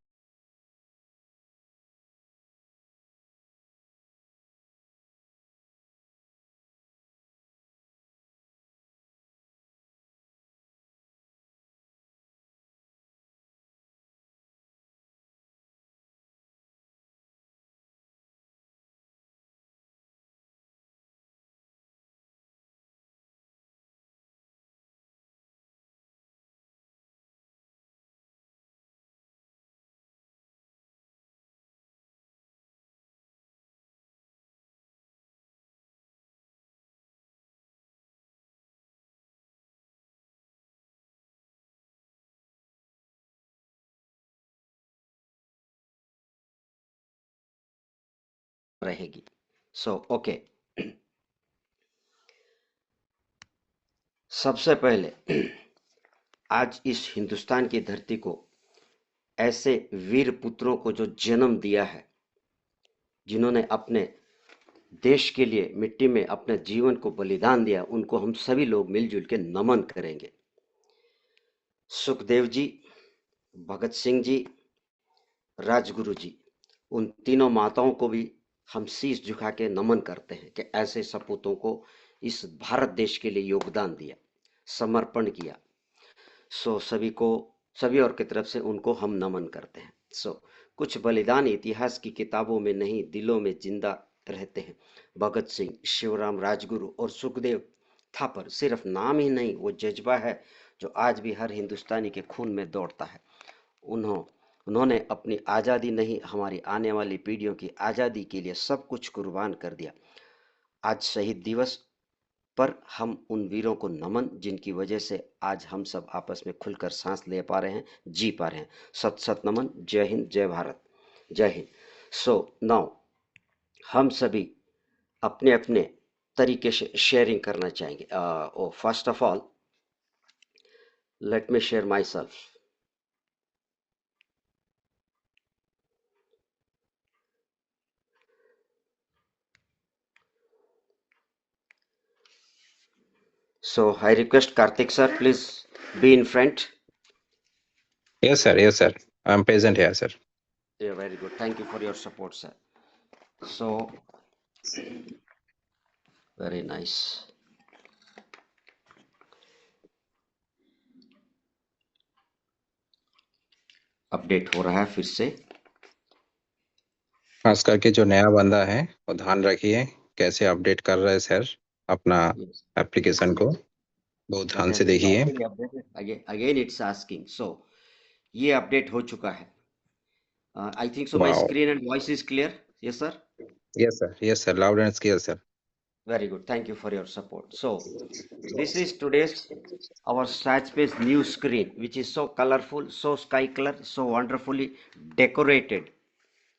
रहेगी। सो ओके, सबसे पहले आज इस हिंदुस्तान की धरती को ऐसे वीर पुत्रों को जो जन्म दिया है, जिन्होंने अपने देश के लिए मिट्टी में अपने जीवन को बलिदान दिया, उनको हम सभी लोग मिलजुल के नमन करेंगे। सुखदेव जी, भगत सिंह जी, राजगुरु जी, उन तीनों माताओं को भी हम शीश झुका के नमन करते हैं कि ऐसे सपूतों को इस भारत देश के लिए योगदान दिया, समर्पण किया। सो सभी और की तरफ से उनको हम नमन करते हैं। सो कुछ बलिदान इतिहास की किताबों में नहीं, दिलों में जिंदा रहते हैं। भगत सिंह, शिवराम, राजगुरु और सुखदेव थापर सिर्फ नाम ही नहीं, वो जज्बा है जो आज भी हर हिंदुस्तानी के खून में दौड़ता है। उन्होंने अपनी आज़ादी नहीं, हमारी आने वाली पीढ़ियों की आज़ादी के लिए सब कुछ कुर्बान कर दिया। आज शहीद दिवस पर हम उन वीरों को नमन, जिनकी वजह से आज हम सब आपस में खुलकर सांस ले पा रहे हैं, जी पा रहे हैं। सत सत नमन। जय हिंद, जय भारत, जय हिंद। सो नाउ हम सभी अपने अपने तरीके से शेयरिंग करना चाहेंगे। First of all let me share my self. So I request Karthik sir, please be in front. Yes, sir. Yes, sir. I'm present here, sir. Yeah, very good. Thank you for your support, sir. So very nice. Update हो रहा है फिर से। खास करके जो नया बंदा है वो ध्यान रखिए कैसे अपडेट कर रहे हैं सर अपना एप्लीकेशन को, बहुत ध्यान से देखिए। Again it's asking. सो ये अपडेट हो चुका है। I think so my Wow. Screen and voice is clear. Yes sir. Yes, sir. Yes, sir. Loud and clear, sir. Very good. Thank you for your support. So this is today's our StatSpace new screen, which is so colorful, so sky color, so wonderfully decorated.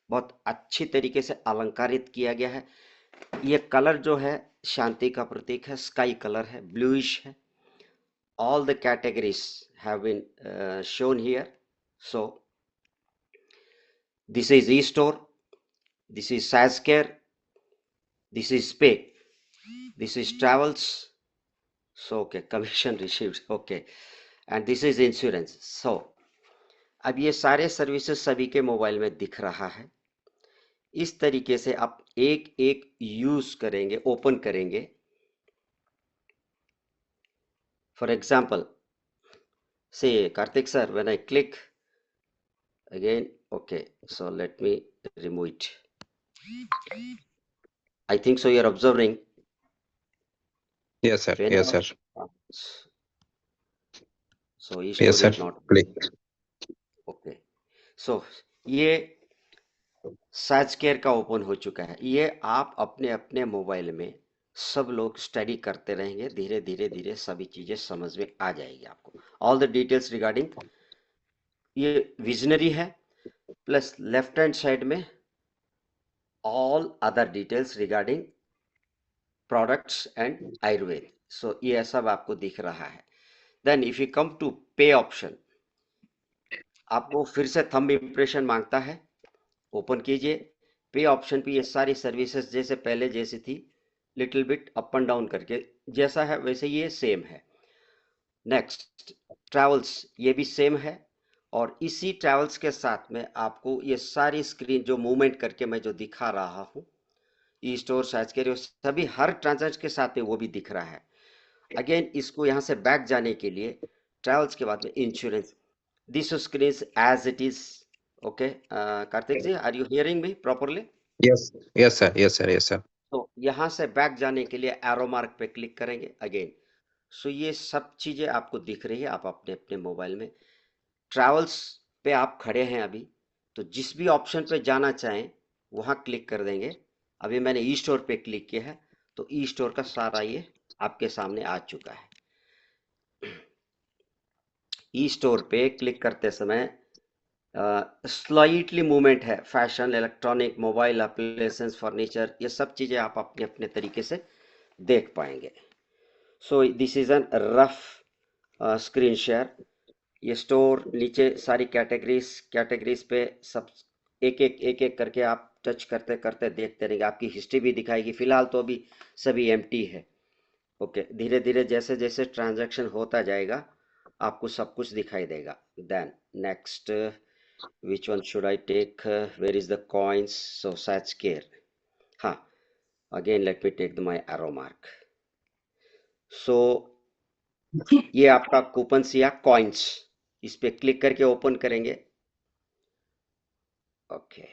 बहुत अच्छी तरीके से अलंकारित किया गया है। ये colour जो है शांति का प्रतीक है, स्काई कलर है, ब्लूइश है। All the categories have been shown here. So this is eStore, this is SaaScare, this is Pay, this is Travels. So okay, commission received, okay, and this is Insurance. So अब ये सारे services सभी के mobile में दिख रहा है। इस तरीके से आप एक एक यूज करेंगे, ओपन करेंगे। For example, say Karthik sir, when I click again, okay, so let me remove it. I think so you're observing. Yes, sir. Yes, sir. So eStore Yes, sir. is not Click. okay. So ये search care का open हो चुका है। ये आप अपने अपने mobile में सब लोग स्टडी करते रहेंगे, धीरे धीरे धीरे सभी चीजें समझ में आ जाएगी आपको। ऑल द डिटेल्स रिगार्डिंग ये विजनरी है, प्लस लेफ्ट हैंड साइड में all other details regarding products and Ayurveda. So ये सब आपको दिख रहा है। Then if you come to pay option, आपको फिर से थंब इंप्रेशन मांगता है, ओपन कीजिए। पे ऑप्शन पे ये सारी सर्विसेज जैसे पहले जैसी थी, little bit up and down करके जैसा है वैसे ये सेम है। नेक्स्ट ट्रैवल्स, ये भी सेम है, और इसी ट्रैवल्स के साथ में आपको ये सारी स्क्रीन जो मूवमेंट करके मैं जो दिखा रहा हूँ, ई स्टोर सर्च करिए, सभी हर ट्रांजैक्शन के साथ में वो भी दिख रहा है। अगेन इसको यहाँ से बैक जाने के लिए ट्रैवल्स के बाद में insurance, this screen as it is. Okay Kartik ji, are you hearing me properly? Yes. Yes, sir. Yes, sir. Yes, sir. तो यहाँ से बैक जाने के लिए एरो मार्क पे क्लिक करेंगे अगेन। सो ये सब चीजें आपको दिख रही है। आप अपने अपने मोबाइल में ट्रैवल्स पे आप खड़े हैं अभी, तो जिस भी ऑप्शन पे जाना चाहें वहां क्लिक कर देंगे। अभी मैंने ई स्टोर पे क्लिक किया है, तो ई स्टोर का सारा ये आपके सामने आ चुका है। ई स्टोर पे क्लिक करते समय स्लाइटली मूवमेंट है, fashion, electronic, mobile applications, furniture, ये सब चीज़ें आप अपने अपने तरीके से देख पाएंगे। So this is an rough screen share. ये स्टोर नीचे सारी कैटेगरीज पे सब एक एक करके आप टच करते करते देखते रहेंगे, आपकी हिस्ट्री भी दिखाएगी। फिलहाल तो अभी सभी एम्प्टी है। ओके, धीरे धीरे जैसे जैसे ट्रांजैक्शन होता जाएगा आपको सब कुछ दिखाई देगा। Then next, which one should I take? Where is the coins? So such care. हाँ, again let me take my arrow mark. So ये आपका कूपन्स या कॉइन्स, इस पे क्लिक करके ओपन करेंगे। ओके,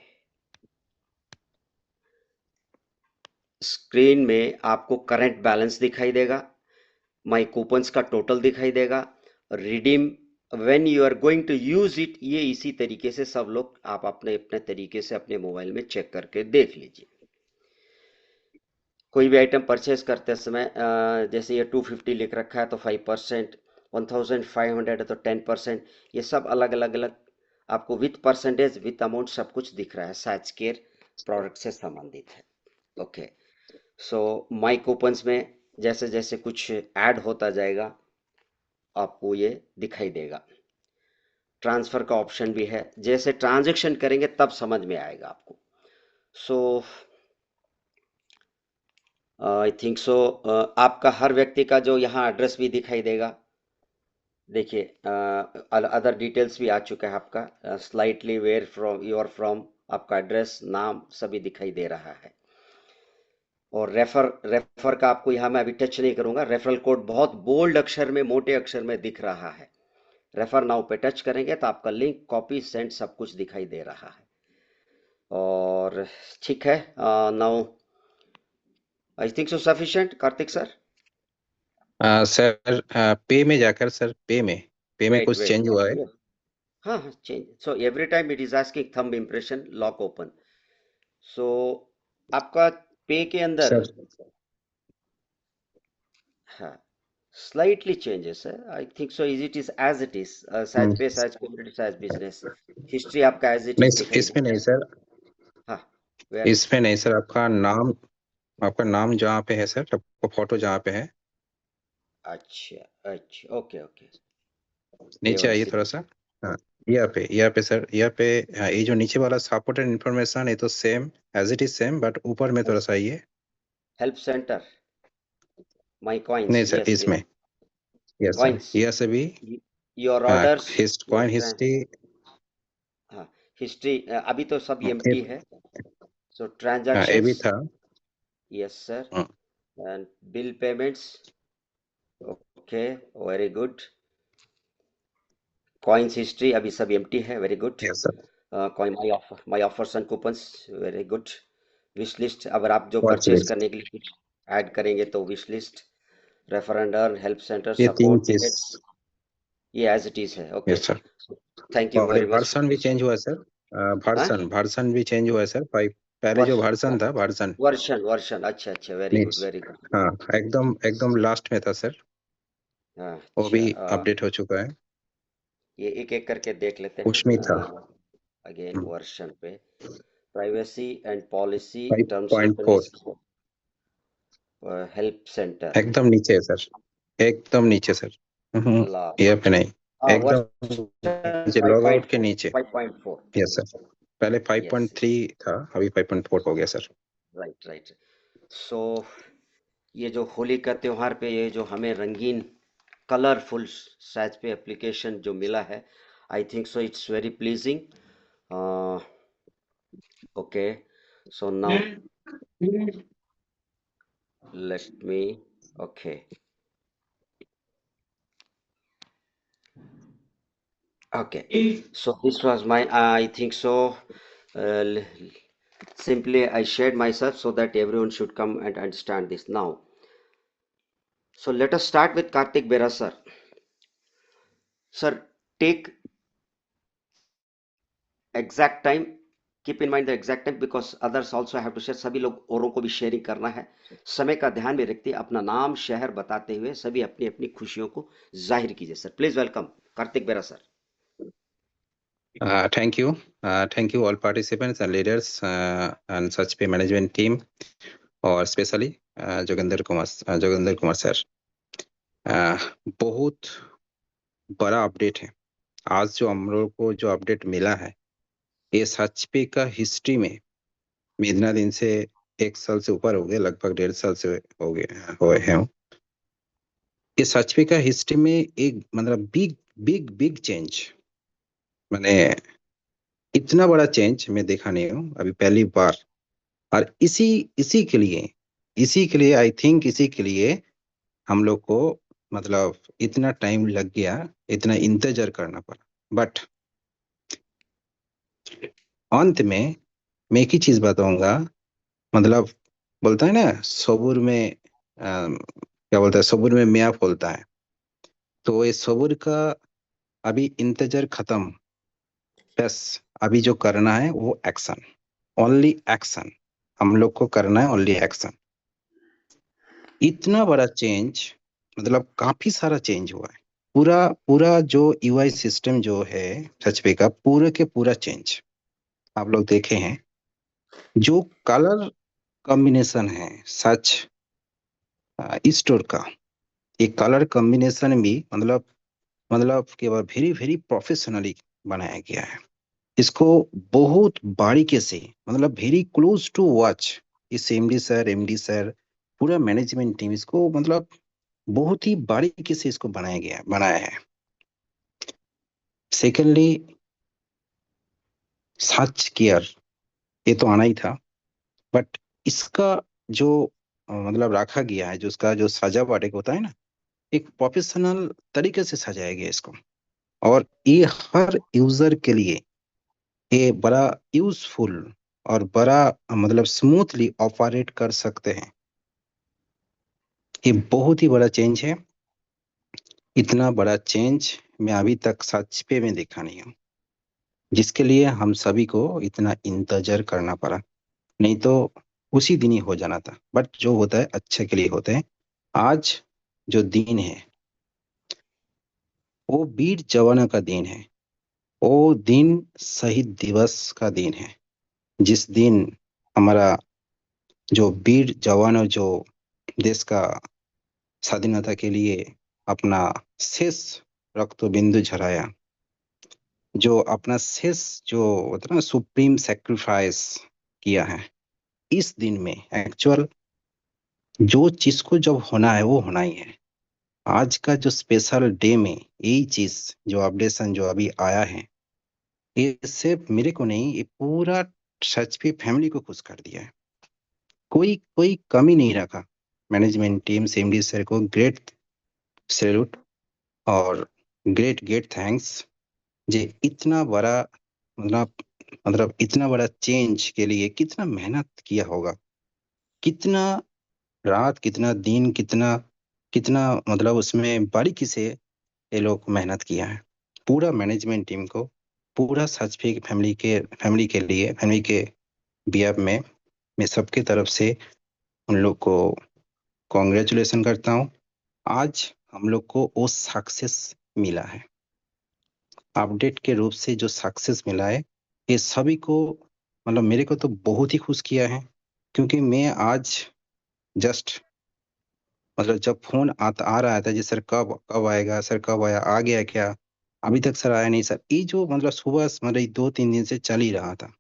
स्क्रीन में आपको करंट बैलेंस दिखाई देगा, माई कूपन्स का टोटल दिखाई देगा, redeem when you are going to use it, ये इसी तरीके से सब लोग आप अपने अपने तरीके से अपने मोबाइल में चेक करके देख लीजिए। कोई भी आइटम परचेज करते समय जैसे ये 250 लिख रखा है तो 5%, 1500 है तो 10%, ये सब अलग अलग अलग आपको विथ परसेंटेज विथ अमाउंट सब कुछ दिख रहा है, साइज केयर प्रोडक्ट से संबंधित है। ओके, सो माई कूपन्स में जैसे जैसे कुछ ऐड होता जाएगा आपको ये दिखाई देगा। ट्रांसफर का ऑप्शन भी है, जैसे ट्रांजैक्शन करेंगे तब समझ में आएगा आपको। सो आई थिंक सो आपका हर व्यक्ति का जो यहाँ एड्रेस भी दिखाई देगा। देखिए अदर डिटेल्स भी आ चुका है आपका, slightly where from you are from, आपका एड्रेस, नाम सभी दिखाई दे रहा है। और रेफर का आपको यहाँ मैं अभी टच नहीं करूंगा, रेफरल कोड बहुत बोल्ड अक्षर में मोटे अक्षर में दिख रहा है। रेफर नाउ पे टच करेंगे तो आपका लिंक, कॉपी, सेंड सब कुछ दिखाई दे रहा है। और ठीक है, now I think so sufficient Kartik sir. Sir पे में जाकर, सर पे में वेट कुछ वेट चेंज हुआ है? हाँ हाँ, change. So every time it is asking thumb impression lock open. So आपका पे के अंदर सर हाँ स्लाइटली चेंजेस है, I think so is it is as it is, size pay, size community, size business, history आपका as it नहीं is दिखाई इसमें नहीं देगा। सर, हाँ, वेर? इसमें नहीं सर, आपका नाम जहाँ पे है सर, आपका फोटो जहाँ पे है, अच्छा अच्छा, ओके ओके, नीचे आइए केवाईसी थोड़ा सा। हाँ, यहाँ पे सर, यहाँ पे, हाँ, ये जो नीचे वाला सपोर्टेड इन्फॉर्मेशन है तो same, as it is same, but ऊपर में थोड़ा सा आइए। हेल्प सेंटर, माय कॉइन्स, नहीं सर, यस यस, इसमें, यस सर, कॉइन्स, यह सभी, योर हाँ, ऑर्डर्स, योर कॉइन हिस्ट्री, हाँ हिस्ट्री, अभी तो सब हाँ, एम्प्टी है। सो ये भी ट्रांजैक्शंस, था। यस सर, हाँ, and bill payments, okay, very good. Coins history अभी सब एम्प्टी है, very good. Yes sir, coin my offers and coupons, very good. Wish list, अगर आप जो वॉच परचेज लिस्ट, करने के लिए कुछ ऐड करेंगे तो wish list, refer and earn, help centre, ये तीन सपोर्ट चीज, टिकट, ये एज इट इज है। Okay, yes sir. Thank you और ये वेरी मच। वर्सन भी चेंज हुआ है सर, हाँ, वर्सन भी चेंज हुआ है सर, फाइव, पहले जो वर्ष वर्सन था, वर्सन वर्षन वर्षन, अच्छा अच्छा, वेरी गुड नीच, वेरी गुड। हाँ, एकदम एकदम लास्ट में था सर, हाँ वो भी अच्छा, अपडेट हो चुका है। ये एक एक करके देख लेते हैं। उसमें था अगेन वर्षन पे, privacy and policy, terms and 5.4, condition, help centre, एकदम नीचे है सर, एकदम नीचे सर। ये पे नहीं, एकदम वर्षन नीचे, लॉग आउट के नीचे। 5.4, यस सर, पहले यस 5.3 था, अभी 5.4 हो गया सर। Right right. सो ये जो होली का त्योहार पे ये जो हमें रंगीन कलरफुल साइज पे एप्लीकेशन जो मिला है, I think so it's very pleasing. Okay, so now let me, okay, okay, so this was my, I think so, uh, simply I shared myself so that everyone should come and understand this now. So let us start with Karthik Bera sir. Sir, take exact time, keep in mind the exact time because others also have to share, सभी लोग औरों को भी sharing करना है। समय का ध्यान में रखते अपना नाम शहर बताते हुए सभी अपनी अपनी खुशियों को जाहिर कीजिए। सर प्लीज वेलकम कार्तिक बेरा sir. Thank you. Thank you all participants and leaders and such pay management team और स्पेशली जोगिंदर कुमार सर। बहुत बड़ा अपडेट है आज जो हम लोग को जो अपडेट मिला है। ये सच पे का हिस्ट्री में इतना दिन से 1 साल से ऊपर हो गए, लगभग 1.5 साल से हो गए हुए हैं। ये सच पे का हिस्ट्री में एक मतलब बिग बिग बिग चेंज, मैंने इतना बड़ा चेंज मैं देखा नहीं हूँ अभी पहली बार। और इसी के लिए आई थिंक इसी के लिए हम लोग को मतलब इतना टाइम लग गया, इतना इंतजार करना पड़ा। बट अंत में मैं एक ही चीज बताऊंगा, मतलब बोलता है ना सबूर में क्या बोलता है, सबूर में मियाँ बोलता है। तो ये सबूर का अभी इंतजार खत्म, बस अभी जो करना है वो एक्शन, ओनली एक्शन। हम लोग को करना है ओनली एक्शन। इतना बड़ा चेंज, मतलब काफी सारा चेंज हुआ है। पूरा पूरा जो यूआई सिस्टम जो है सच पे का पूरे के पूरा चेंज आप लोग देखे हैं। जो कलर कॉम्बिनेशन है सच स्टोर का, ये कलर कॉम्बिनेशन भी मतलब केवल वेरी वेरी प्रोफेशनली बनाया गया है। इसको बहुत बारीकी से मतलब वेरी क्लोज टू वॉच इस एमडी सर पूरा मैनेजमेंट टीम इसको मतलब बहुत ही बारीकी से इसको बनाया है। सेकेंडली सच केयर ये तो आना ही था, बट इसका जो मतलब रखा गया है, जो उसका जो सजावट एक होता है ना, एक प्रोफेशनल तरीके से सजाया गया इसको। और ये हर यूजर के लिए ये बड़ा यूजफुल और बड़ा मतलब स्मूथली ऑपरेट कर सकते हैं। ये बहुत ही बड़ा चेंज है। इतना बड़ा चेंज मैं अभी तक सच पे में देखा नहीं हूँ, जिसके लिए हम सभी को इतना इंतजार करना पड़ा। नहीं तो उसी दिन ही हो जाना था। बट जो होता है अच्छे के लिए होते हैं। आज जो दिन है वो वीर जवानों का दिन है। वो दिन शहीद दिवस का दिन है, जिस दिन हमारा जो वीर जवानों जो देश का स्वाधीनता के लिए अपना शेष रक्त बिंदु झराया, जो अपना शेष जो होता है ना सुप्रीम सेक्रीफाइस किया है। इस दिन में एक्चुअल जो चीज को जब होना है वो होना ही है। आज का जो स्पेशल डे में यही चीज जो अपडेशन जो अभी आया है, ये सिर्फ मेरे को नहीं, ये पूरा सच पे फैमिली को खुश कर दिया है। कोई कोई कमी नहीं रखा। मैनेजमेंट टीम एमडी सर को ग्रेट सैल्यूट और ग्रेट ग्रेट थैंक्स। जे इतना बड़ा मतलब इतना बड़ा चेंज के लिए कितना मेहनत किया होगा, कितना रात कितना दिन कितना कितना मतलब उसमें बारीकी से ये लोग मेहनत किया है। पूरा मैनेजमेंट टीम को, पूरा सच पे फैमिली के लिए फैमिली के बिहाफ में मैं सबके तरफ से उन लोग को कॉन्ग्रेचुलेशन करता हूँ। आज हम लोग को वो सक्सेस मिला है, अपडेट के रूप से जो सक्सेस मिला है, ये सभी को मतलब मेरे को तो बहुत ही खुश किया है। क्योंकि मैं आज जस्ट मतलब जब फोन आ रहा था जी सर कब कब आएगा, सर कब आ गया क्या, अभी तक सर आया नहीं सर, ये जो मतलब सुबह मतलब 2-3 दिन से चल ही रहा था।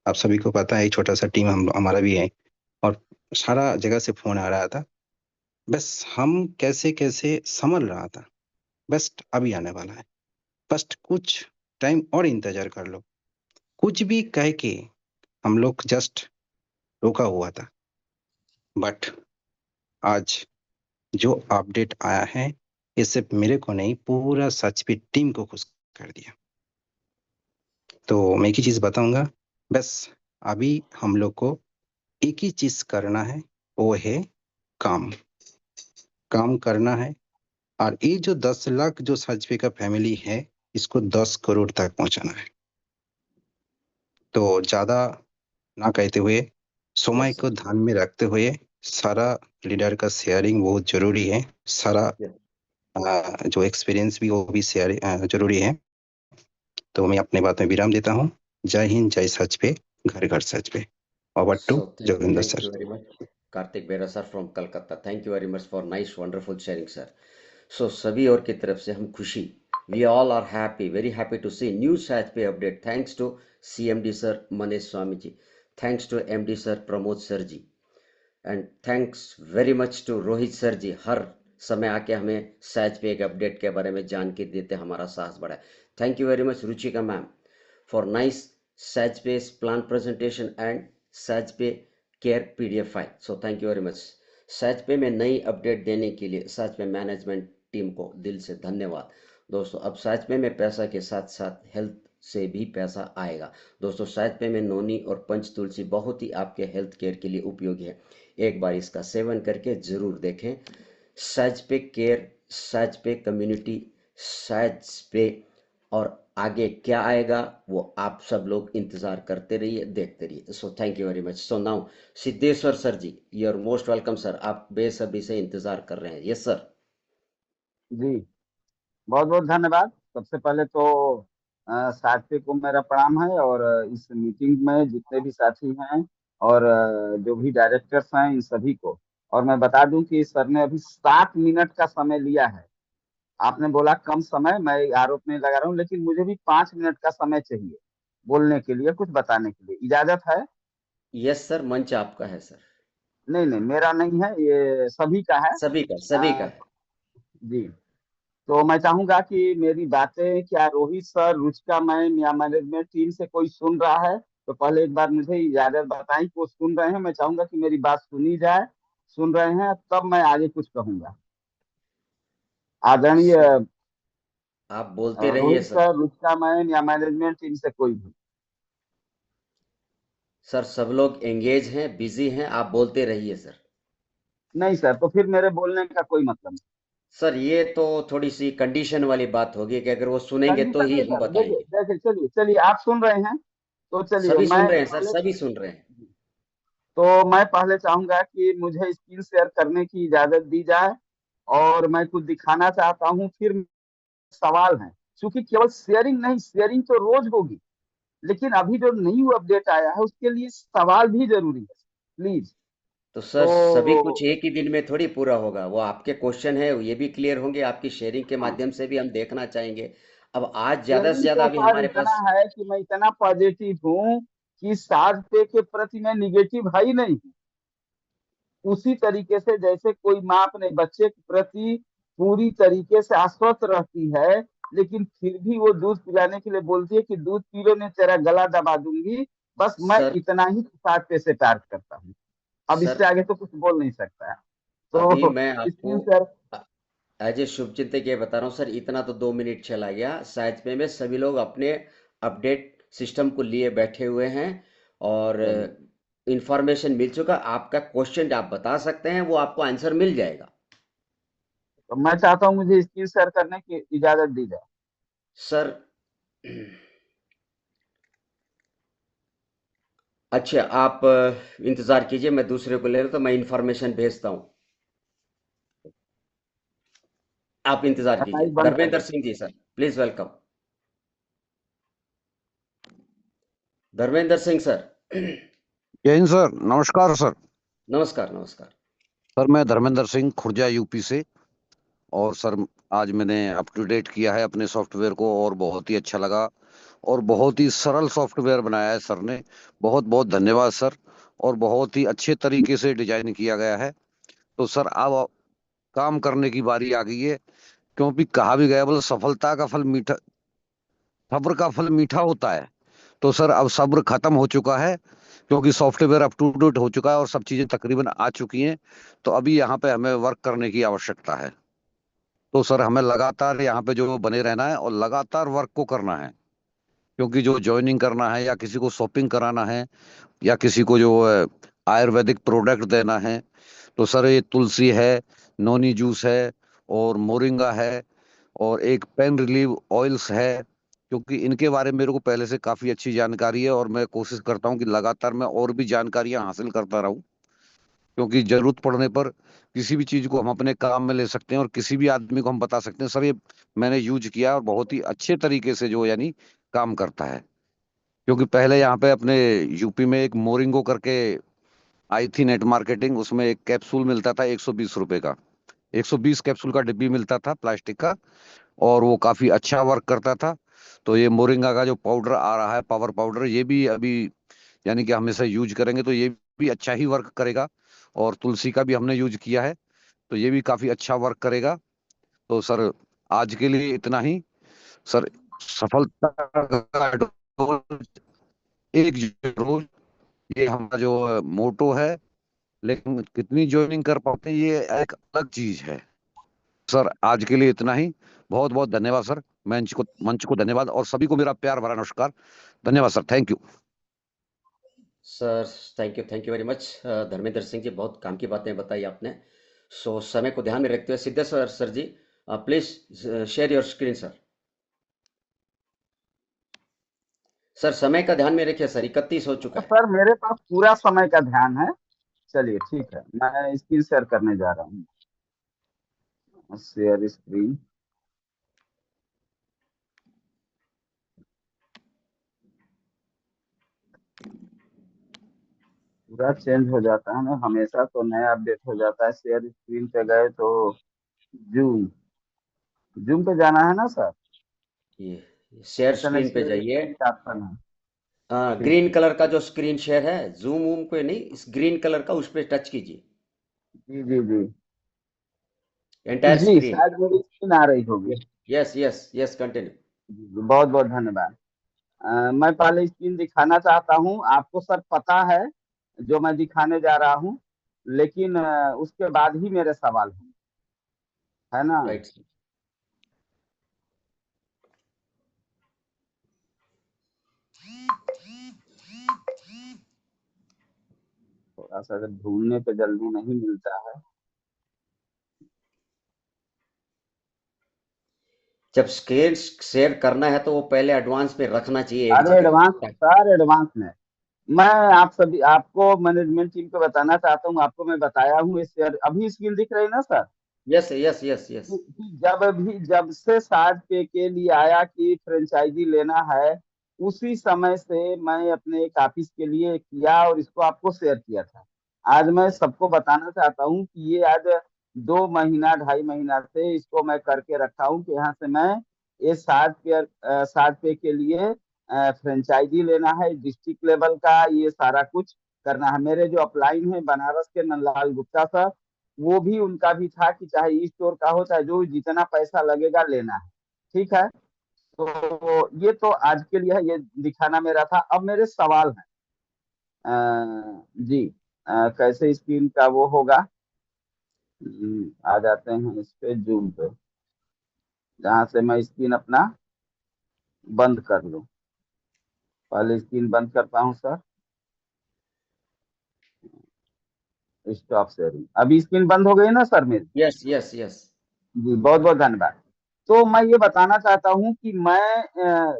आप सभी को पता है छोटा सा टीम हमारा भी है और सारा जगह से फोन आ रहा था। बस हम कैसे कैसे संभल रहा था, बस अभी आने वाला है, बस कुछ टाइम और इंतजार कर लो। कुछ भी कह के हम लोग जस्ट रोका हुआ था, बट आज जो अपडेट आया है ये सिर्फ मेरे को नहीं पूरा सच पे टीम को खुश कर दिया। तो मैं एक ही चीज बताऊंगा, बस अभी हम लोग को एक ही चीज करना है, वो है काम काम करना है। और ये जो 10 लाख जो सच का फैमिली है, इसको 10 करोड़ तक पहुंचाना है। तो ज्यादा ना कहते हुए समय यस को ध्यान में रखते हुए सारा लीडर का शेयरिंग बहुत जरूरी है। सारा सर। जो एक्सपीरियंस भी वो भी शेयर जरूरी है। तो मैं अपनी बात में विराम देता हूँ। जय हिंद, जय सच पे, घर घर सच पे। Over to So Joginder thank sir. you very much, Karthik Bera sir from Calcutta. Thank you very much for nice, wonderful sharing, sir. So सभी और की तरफ से हम खुशी, we all are happy, very happy to see new Sach Pay update. Thanks to CMD sir Manesh Swami ji, thanks to MD sir Pramod sir ji, and thanks very much to Rohit sir जी, हर समय आके हमें Sachs पे एक update के बारे में जानकारी देते हमारा साहस बढ़ाए. Thank you very much Ruchika ma'am for nice Sachs पे प्लान प्रेजेंटेशन एंड सैच पे care PDF file. So thank you very much. Sachs पे में नई अपडेट देने के लिए सैच पे मैनेजमेंट टीम को दिल से धन्यवाद. दोस्तों अब सैच पे में पैसा के साथ साथ हेल्थ से भी पैसा आएगा. दोस्तों सैच पे में नोनी और पंच तुलसी बहुत ही आपके हेल्थ केयर के लिए उपयोगी है. एक बार इसका सेवन करके जरूर देखें. सैच पे केयर, सैच पे कम्युनिटी, सैच पे और आगे क्या आएगा वो आप सब लोग इंतजार करते रहिए, देखते रहिए. So thank you very much. So now Siddheshwar sir ji, you are most welcome sir. आप बेसब्री से इंतजार कर रहे हैं. Yes sir. जी, बहुत बहुत धन्यवाद। सबसे पहले तो साथी को मेरा प्रणाम है, और इस मीटिंग में जितने भी साथी हैं और जो भी डायरेक्टर्स हैं इन सभी को। और मैं बता दूं कि सर ने अभी 7 मिनट का समय लिया है। आपने बोला कम समय, मैं आरोप नहीं लगा रहा हूँ, लेकिन मुझे भी 5 मिनट का समय चाहिए बोलने के लिए, कुछ बताने के लिए। इजाजत है? यस सर, मंच आपका है सर. नहीं नहीं, मेरा नहीं है, ये सभी का है। सभी का, सभी का अ, है. जी, तो मैं चाहूंगा कि मेरी बातें क्या रोहित सर, रुचिका मैम या मैनेजमेंट टीम से कोई सुन रहा है तो पहले एक बार मुझे इजाजत बताएं कि वो सुन रहे हैं। मैं चाहूंगा कि मेरी बात सुनी जाए। सुन रहे हैं तब मैं आगे कुछ कहूंगा। आदरणीय सर आप बोलते रहिए Rohit sir. Sir, Ruchika ma'am या मैनेजमेंट टीम से कोई भी। सर सब लोग एंगेज हैं, बिजी हैं, आप बोलते रहिए सर. नहीं सर, तो फिर मेरे बोलने का कोई मतलब नहीं। सर ये तो थोड़ी सी कंडीशन वाली बात होगी कि अगर वो सुनेंगे तो कंडीशन ही नहीं हम सर, देखिए बताएंगे. देखिए, चलिए चलिए, आप सुन रहे हैं तो चलिए सभी मैं सुन रहे हैं सर, पहले सभी सुन रहे हैं. चाहूंगा कि मुझे स्क्रीन शेयर करने की इजाजत दी जाए, और मैं कुछ दिखाना चाहता हूं। फिर सवाल है, क्योंकि केवल शेयरिंग नहीं, शेयरिंग तो रोज होगी, लेकिन अभी जो न्यू अपडेट आया है उसके लिए सवाल भी जरूरी है, प्लीज। तो सर सभी कुछ तो एक ही दिन में थोड़ी पूरा होगा. वो आपके क्वेश्चन है ये भी क्लियर होंगे, आपकी शेयरिंग के हाँ, माध्यम से भी हम देखना चाहेंगे. अब आज ज्यादा से शेयरिंग ज्यादा तो अभी सर हमारे इतना पास. है कि मैं इतना पॉजिटिव हूँ कि साज पे के प्रति मैं निगेटिव है ही नहीं। उसी तरीके से जैसे कोई माँ अपने बच्चे के प्रति पूरी तरीके से आश्वस्त रहती है, लेकिन फिर भी वो दूध पिलाने के लिए बोलती है कि दूध पी लो, नहीं तेरा गला दबा दूंगी। बस मैं सर इतना ही साथ पे से टार्ट करता हूँ। अब सर इससे आगे तो कुछ बोल नहीं सकता है। अभी तो मैं आपको स्क्रीन सर। एज ए शुभचिंतक ये बता रहा हूँ सर, इतना तो 2 मिनट चला गया. साइज पे में सभी लोग अपने अपडेट सिस्टम को लिए बैठे हुए हैं और चलिए, इंफॉर्मेशन मिल चुका. आपका क्वेश्चन आप बता सकते हैं, वो आपको आंसर मिल जाएगा. तो मैं चाहता हूँ मुझे स्क्रीन शेयर करने की इजाजत दी जाए। सर अच्छा आप इंतजार कीजिए, मैं दूसरे को ले रहा तो मैं इंफॉर्मेशन भेजता हूँ. आप इंतजार मैं कीजिए. माइक बंद कर धर्मेंद्र देता Singh ji sir, please welcome. Dharmendra Singh sir. जय हिंद सर, नमस्कार सर। नमस्कार नमस्कार. सर मैं धर्मेंद्र सिंह, खुर्जा यूपी से। और सर आज मैंने अप टू डेट किया है अपने सॉफ्टवेयर को और बहुत ही अच्छा लगा, और बहुत ही सरल सॉफ्टवेयर बनाया है सर ने। बहुत बहुत धन्यवाद सर। और बहुत ही अच्छे तरीके से डिजाइन किया गया है। तो सर अब काम करने की बारी आ गई है, क्योंकि कहा भी गया बोले सफलता का फल मीठा, सब्र का फल मीठा होता है। तो सर अब सब्र खत्म हो चुका है, क्योंकि सॉफ्टवेयर अप टू डेट हो चुका है और सब चीजें तकरीबन आ चुकी हैं। तो अभी यहाँ पे हमें वर्क करने की आवश्यकता है। तो सर हमें लगातार यहाँ पे जो बने रहना है और लगातार वर्क को करना है, क्योंकि जो ज्वाइनिंग करना है या किसी को शॉपिंग कराना है या किसी को जो आयुर्वेदिक प्रोडक्ट देना है, तो सर ये तुलसी है, नोनी जूस है, और मोरिंगा है, और एक पेन रिलीव ऑयल्स है। क्योंकि इनके बारे में मेरे को पहले से काफी अच्छी जानकारी है, और मैं कोशिश करता हूँ कि लगातार मैं और भी जानकारियां हासिल करता रहूं, क्योंकि जरूरत पड़ने पर किसी भी चीज को हम अपने काम में ले सकते हैं और किसी भी आदमी को हम बता सकते हैं सर ये मैंने यूज किया और बहुत ही अच्छे तरीके से जो यानी काम करता है। क्योंकि पहले यहाँ पे अपने यूपी में एक मोरिंगो करके आई थी नेट मार्केटिंग, उसमें एक कैप्सूल मिलता था 120 रुपए का। 120 कैप्सूल का डिब्बी मिलता था प्लास्टिक का, और वो काफी अच्छा वर्क करता था। तो ये मोरिंगा का जो पाउडर आ रहा है, पावर पाउडर, ये भी अभी यानी कि हमेशा यूज करेंगे तो ये भी अच्छा ही वर्क करेगा। और तुलसी का भी हमने यूज किया है, तो ये भी काफी अच्छा वर्क करेगा। तो सर, आज के लिए इतना ही। सर, सफलता का डोज एक रोज, ये हमारा जो मोटो है। लेकिन कितनी ज्वाइनिंग कर पाते हैं ये एक अलग चीज है। सर, आज के लिए इतना ही। बहुत बहुत धन्यवाद सर। मंच को धन्यवाद, और सभी को मेरा प्यार भरा नमस्कार। धन्यवाद sir, thank you. Sir, thank you very much. Dharmendra Singh ji, बहुत काम की बातें बताई आपने। सो समय को ध्यान में रखते हुए Siddheshwar sir ji, please share your screen sir. Sir, समय का ध्यान में रखिए सर, 31 हो चुका है। सर मेरे पास पूरा समय का ध्यान है। चलिए ठीक है, मैं स्क्रीन शेयर करने जा रहा हूँ। Share screen. पूरा चेंज हो जाता है ना हमेशा, तो नया अपडेट हो जाता है। शेयर स्क्रीन पे गए तो जूम, जूम पे जाना है ना सर? ये शेयर इंटरनेट स्क्रीन पे शेयर जाइए। स्क्रीन का ऑप्शन है। ठीक ग्रीन है। कलर का जो स्क्रीन शेयर है, जूम वूम पे नहीं, इस ग्रीन कलर का, उस पर टच कीजिए, जी जी जी एंटायर जी, स्क्रीन। शायद मेरी स्क्रीन आ रही होगी। Yes yes yes, continue. जी, बहुत बहुत धन्यवाद। मैं पहले स्क्रीन दिखाना चाहता हूं आपको सर, पता है जो मैं दिखाने जा रहा हूं, लेकिन उसके बाद ही मेरे सवाल होंगे, है ना? राइट। थोड़ा सा अगर ढूंढने पे जल्दी नहीं मिलता है। जब स्क्रीन शेयर करना है तो वो पहले एडवांस में रखना चाहिए एक अरे एडवांस जगह। सर, एडवांस में मैं आप सभी आपको मैनेजमेंट टीम को बताना चाहता हूँ, आपको मैं बताया हूँ। इस अभी स्क्रीन दिख रही है ना sir? Yes yes yes yes. जब से साठ पे के लिए आया कि फ्रेंचाइजी लेना है, उसी समय से मैं अपने एक ऑफिस के लिए किया और इसको आपको शेयर किया था। आज मैं सबको बताना चाहता हूँ कि ये आज 2 महीना 2.5 महीना से इसको मैं करके रखा हूँ कि यहाँ से मैं ये 60 पे के लिए फ्रेंचाइजी लेना है, डिस्ट्रिक्ट लेवल का ये सारा कुछ करना है। मेरे जो अपलाइन है बनारस के नंदलाल गुप्ता सर, वो भी उनका भी था कि चाहे ई स्टोर का हो चाहे जो, जितना पैसा लगेगा लेना है। ठीक है, तो ये तो आज के लिए है, ये दिखाना मेरा था। अब मेरे सवाल हैं। जी, कैसे स्क्रीन का वो होगा? आ जाते हैं इस पे, जूम पे, जहां से मैं स्क्रीन अपना बंद कर लूं। पहले स्क्रीन बंद करता हूं सर। Stop sharing. अभी स्क्रीन बंद हो गई ना सर मेरी? Yes yes yes. जी, बहुत बहुत धन्यवाद। तो मैं ये बताना चाहता हूँ कि मैं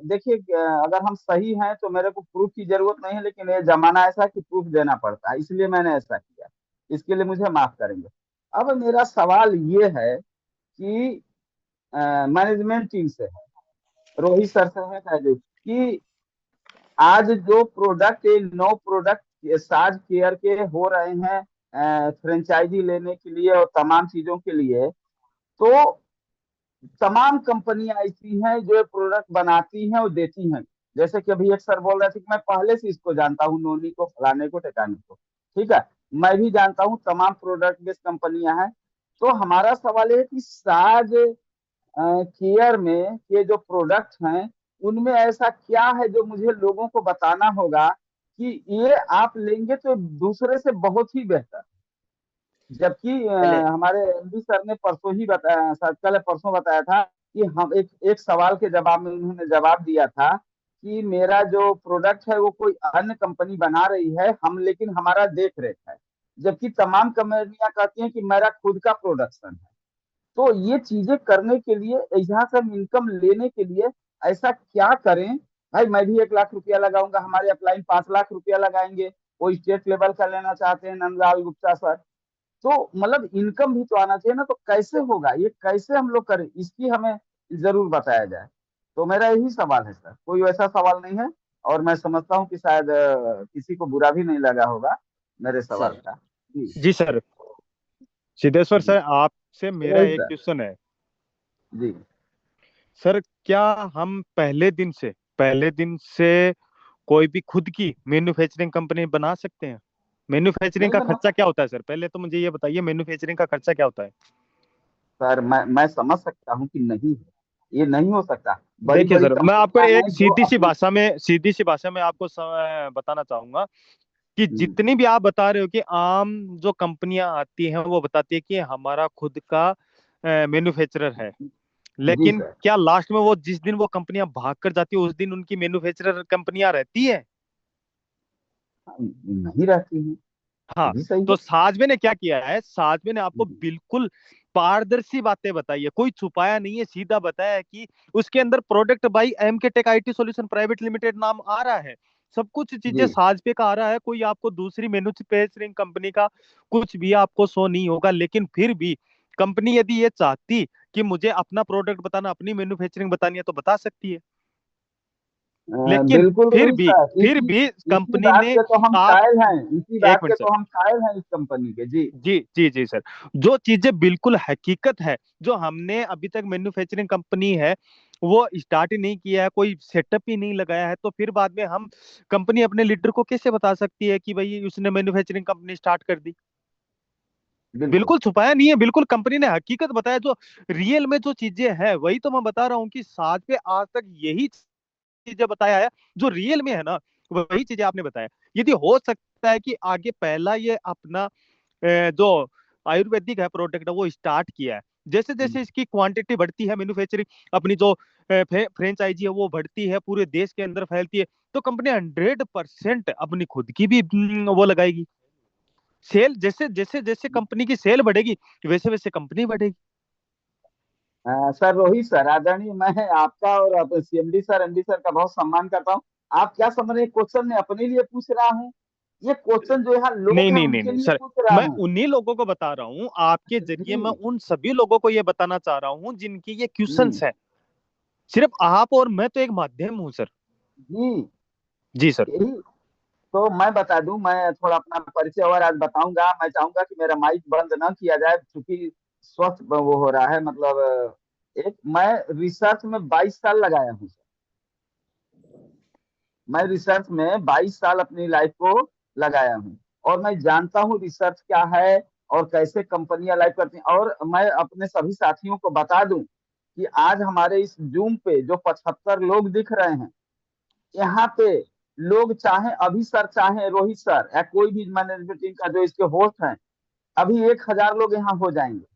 देखिए, अगर हम सही हैं तो मेरे को प्रूफ की जरूरत नहीं है, लेकिन ये जमाना ऐसा है कि प्रूफ देना पड़ता है, इसलिए मैंने ऐसा किया। इसके लिए मुझे माफ करेंगे। अब मेरा सवाल ये है कि मैनेजमेंट टीम से है, रोहित सर से है ताजुब, कि आज जो प्रोडक्ट, ये 9 प्रोडक्ट साज केयर के हो रहे हैं फ्रेंचाइजी लेने के लिए और तमाम चीजों के लिए, तो तमाम कंपनियां ऐसी हैं जो प्रोडक्ट बनाती हैं और देती हैं। जैसे कि अभी एक सर बोल रहे थे कि मैं पहले से इसको जानता हूँ, नोनी को, फलाने को, ठिकाने को। ठीक है, मैं भी जानता हूँ, तमाम प्रोडक्ट बेस्ड कंपनियां हैं। तो हमारा सवाल है कि साज केयर में ये जो प्रोडक्ट हैं, उनमें ऐसा क्या है जो मुझे लोगों को बताना होगा कि ये आप लेंगे तो दूसरे से बहुत ही बेहतर। जबकि पहले हमारे एमडी सर ने परसों ही बताया, शायद कल परसों बताया था कि हम एक एक सवाल के जवाब में उन्होंने जवाब दिया था कि मेरा जो प्रोडक्ट है वो कोई अन्य कंपनी बना रही है, हम लेकिन हमारा देख रेख है। जबकि तमाम कंपनियां कहती हैं कि मेरा खुद का प्रोडक्शन है। तो ये चीजें करने के लिए, यहाँ से हम इनकम लेने के लिए ऐसा क्या करें? भाई मैं भी 1 लाख रुपया लगाऊंगा, हमारे अपलाइन 5 लाख रुपया लगाएंगे। वो स्टेट लेवल का लेना चाहते हैं नंदलाल गुप्ता सर। तो मतलब इनकम भी तो आना चाहिए ना, तो कैसे होगा ये, कैसे हम लोग करें, इसकी हमें जरूर बताया जाए। तो मेरा यही सवाल है सर, कोई वैसा सवाल नहीं है। और मैं समझता हूँ कि शायद किसी को बुरा भी नहीं लगा होगा मेरे सवाल सर का। जी जी सर, सिद्धेश्वर जी सर आपसे मेरा रोहित एक सर। क्वेश्चन है। जी सर क्या हम पहले दिन से कोई भी खुद की मैन्युफैक्चरिंग कंपनी बना सकते हैं? मैन्युफैक्चरिंग नहीं का बना खर्चा क्या होता है सर? पहले तो मुझे ये बताइए, मैन्युफैक्चरिंग का खर्चा क्या होता है? सर, मैं समझ सकता हूँ कि नहीं है, ये नहीं हो सकता। बड़ी देखिए बड़ी सर, मैं आपको कंपनियां एक हैं जो अपनी। सीधी सी भाषा में आपको बताना चाहूंगा कि हम्म, जितनी भी आप बता रहे हो कि आम जो कंपनियां आती हैं वो बताती है कि हमारा खुद का मैन्युफैक्चरर है, जी लेकिन सर। क्या लास्ट में वो जिस दिन वो कंपनियां भाग कर जाती है उस दिन उनकी मैन्युफैक्चरर कंपनियां रहती है? नहीं रहती है, ये हाँ। भी सही तो है। साजबे ने क्या किया है, साजबे ने आपको बिल्कुल पारदर्शी बातें बताई है, कोई छुपाया नहीं है, सीधा बताया है कि उसके अंदर product by M K tech IT solution private limited नाम आ रहा है। सब कुछ चीजें जी साजबे का आ रहा है, कोई आपको दूसरी मैन्युफैक्चरिंग कंपनी का कुछ भी आपको शो नहीं होगा। लेकिन फिर भी कंपनी यदि ये चाहती कि मुझे अपना प्रोडक्ट बताना, अपनी मैन्युफैक्चरिंग बतानी है तो बता सकती है। लेकिन बिल्कुल फिर रोहित भी सर, फिर इसी भी इसी कंपनी बात ने के तो हम आप कायल हैं, इसी एक बात के मिनट सर। तो हम कायल हैं इस कंपनी के। जी जी जी जी सर, जो चीजें बिल्कुल हकीकत है, जो हमने अभी तक मैन्युफैक्चरिंग कंपनी है वो स्टार्ट ही नहीं किया है, कोई सेटअप ही नहीं लगाया है, तो फिर बाद में हम कंपनी अपने लीडर को कैसे बता सकती है कि भाई उसने मैन्युफैक्चरिंग कंपनी स्टार्ट कर दी? बिल्कुल। बिल्कुल छुपाया नहीं है, बिल्कुल कंपनी ने हकीकत बताया, जो रियल में जो चीजें हैं वही तो मैं बता रहा हूँ कि साथ पे आज तक यही चीजें बताया है, जो रियल में है ना वही चीजें आपने बताया। यदि हो सकता है कि आगे पहला ये अपना जो आयुर्वेदिक है प्रोडक्ट वो स्टार्ट किया है, जैसे जैसे इसकी क्वांटिटी बढ़ती है, मैन्युफैक्चरिंग अपनी जो फ्रेंचाइजी है वो बढ़ती है, पूरे देश के अंदर फैलती है, तो कंपनी 100% अपनी खुद की भी वो लगाएगी। सेल जैसे जैसे जैसे कंपनी की सेल बढ़ेगी वैसे वैसे कंपनी बढ़ेगी। सर रोहित सर, आदरणीय, मैं आपका और सीएमडी सर, एमडी सर का बहुत सम्मान करता हूँ। आप क्या समझ रहे हैं, क्वेश्चन मैं अपने लिए पूछ रहा हूँ? ये क्वेश्चन जो यहाँ नहीं लोग हैं नहीं नहीं उनके नहीं लिए सर, पूछ रहा मैं हूँ। उन्हीं लोगों को बता रहा हूँ, आपके जरिए मैं जी उन सभी लोगों को ये बताना चाह रहा हूँ जिनकी ये जी क्वेश्चंस है। सिर्फ आप और मैं तो एक माध्यम हूँ सर। जी जी सर। यही तो मैं बता दूं, मैं थोड़ा अपना परिचय और आज बताऊंगा। मैं चाहूंगा कि मेरा माइक बंद ना किया जाए, क्योंकि स्वस्थ वो हो रहा है, मतलब एक मैं रिसर्च में 22 साल लगाया हूँ। मैं रिसर्च में 22 साल अपनी लाइफ को लगाया हूँ, और मैं जानता हूँ रिसर्च क्या है और कैसे कंपनियां लाइफ करती हैं। और मैं अपने सभी साथियों को बता दूं कि आज हमारे इस जूम पे जो 75 लोग दिख रहे हैं, यहाँ पे लोग चाहे अभी सर, चाहे रोहित सर, या कोई भी मैनेजमेंट टीम का जो इसके होस्ट हैं, अभी 1000 लोग यहाँ हो जाएंगे।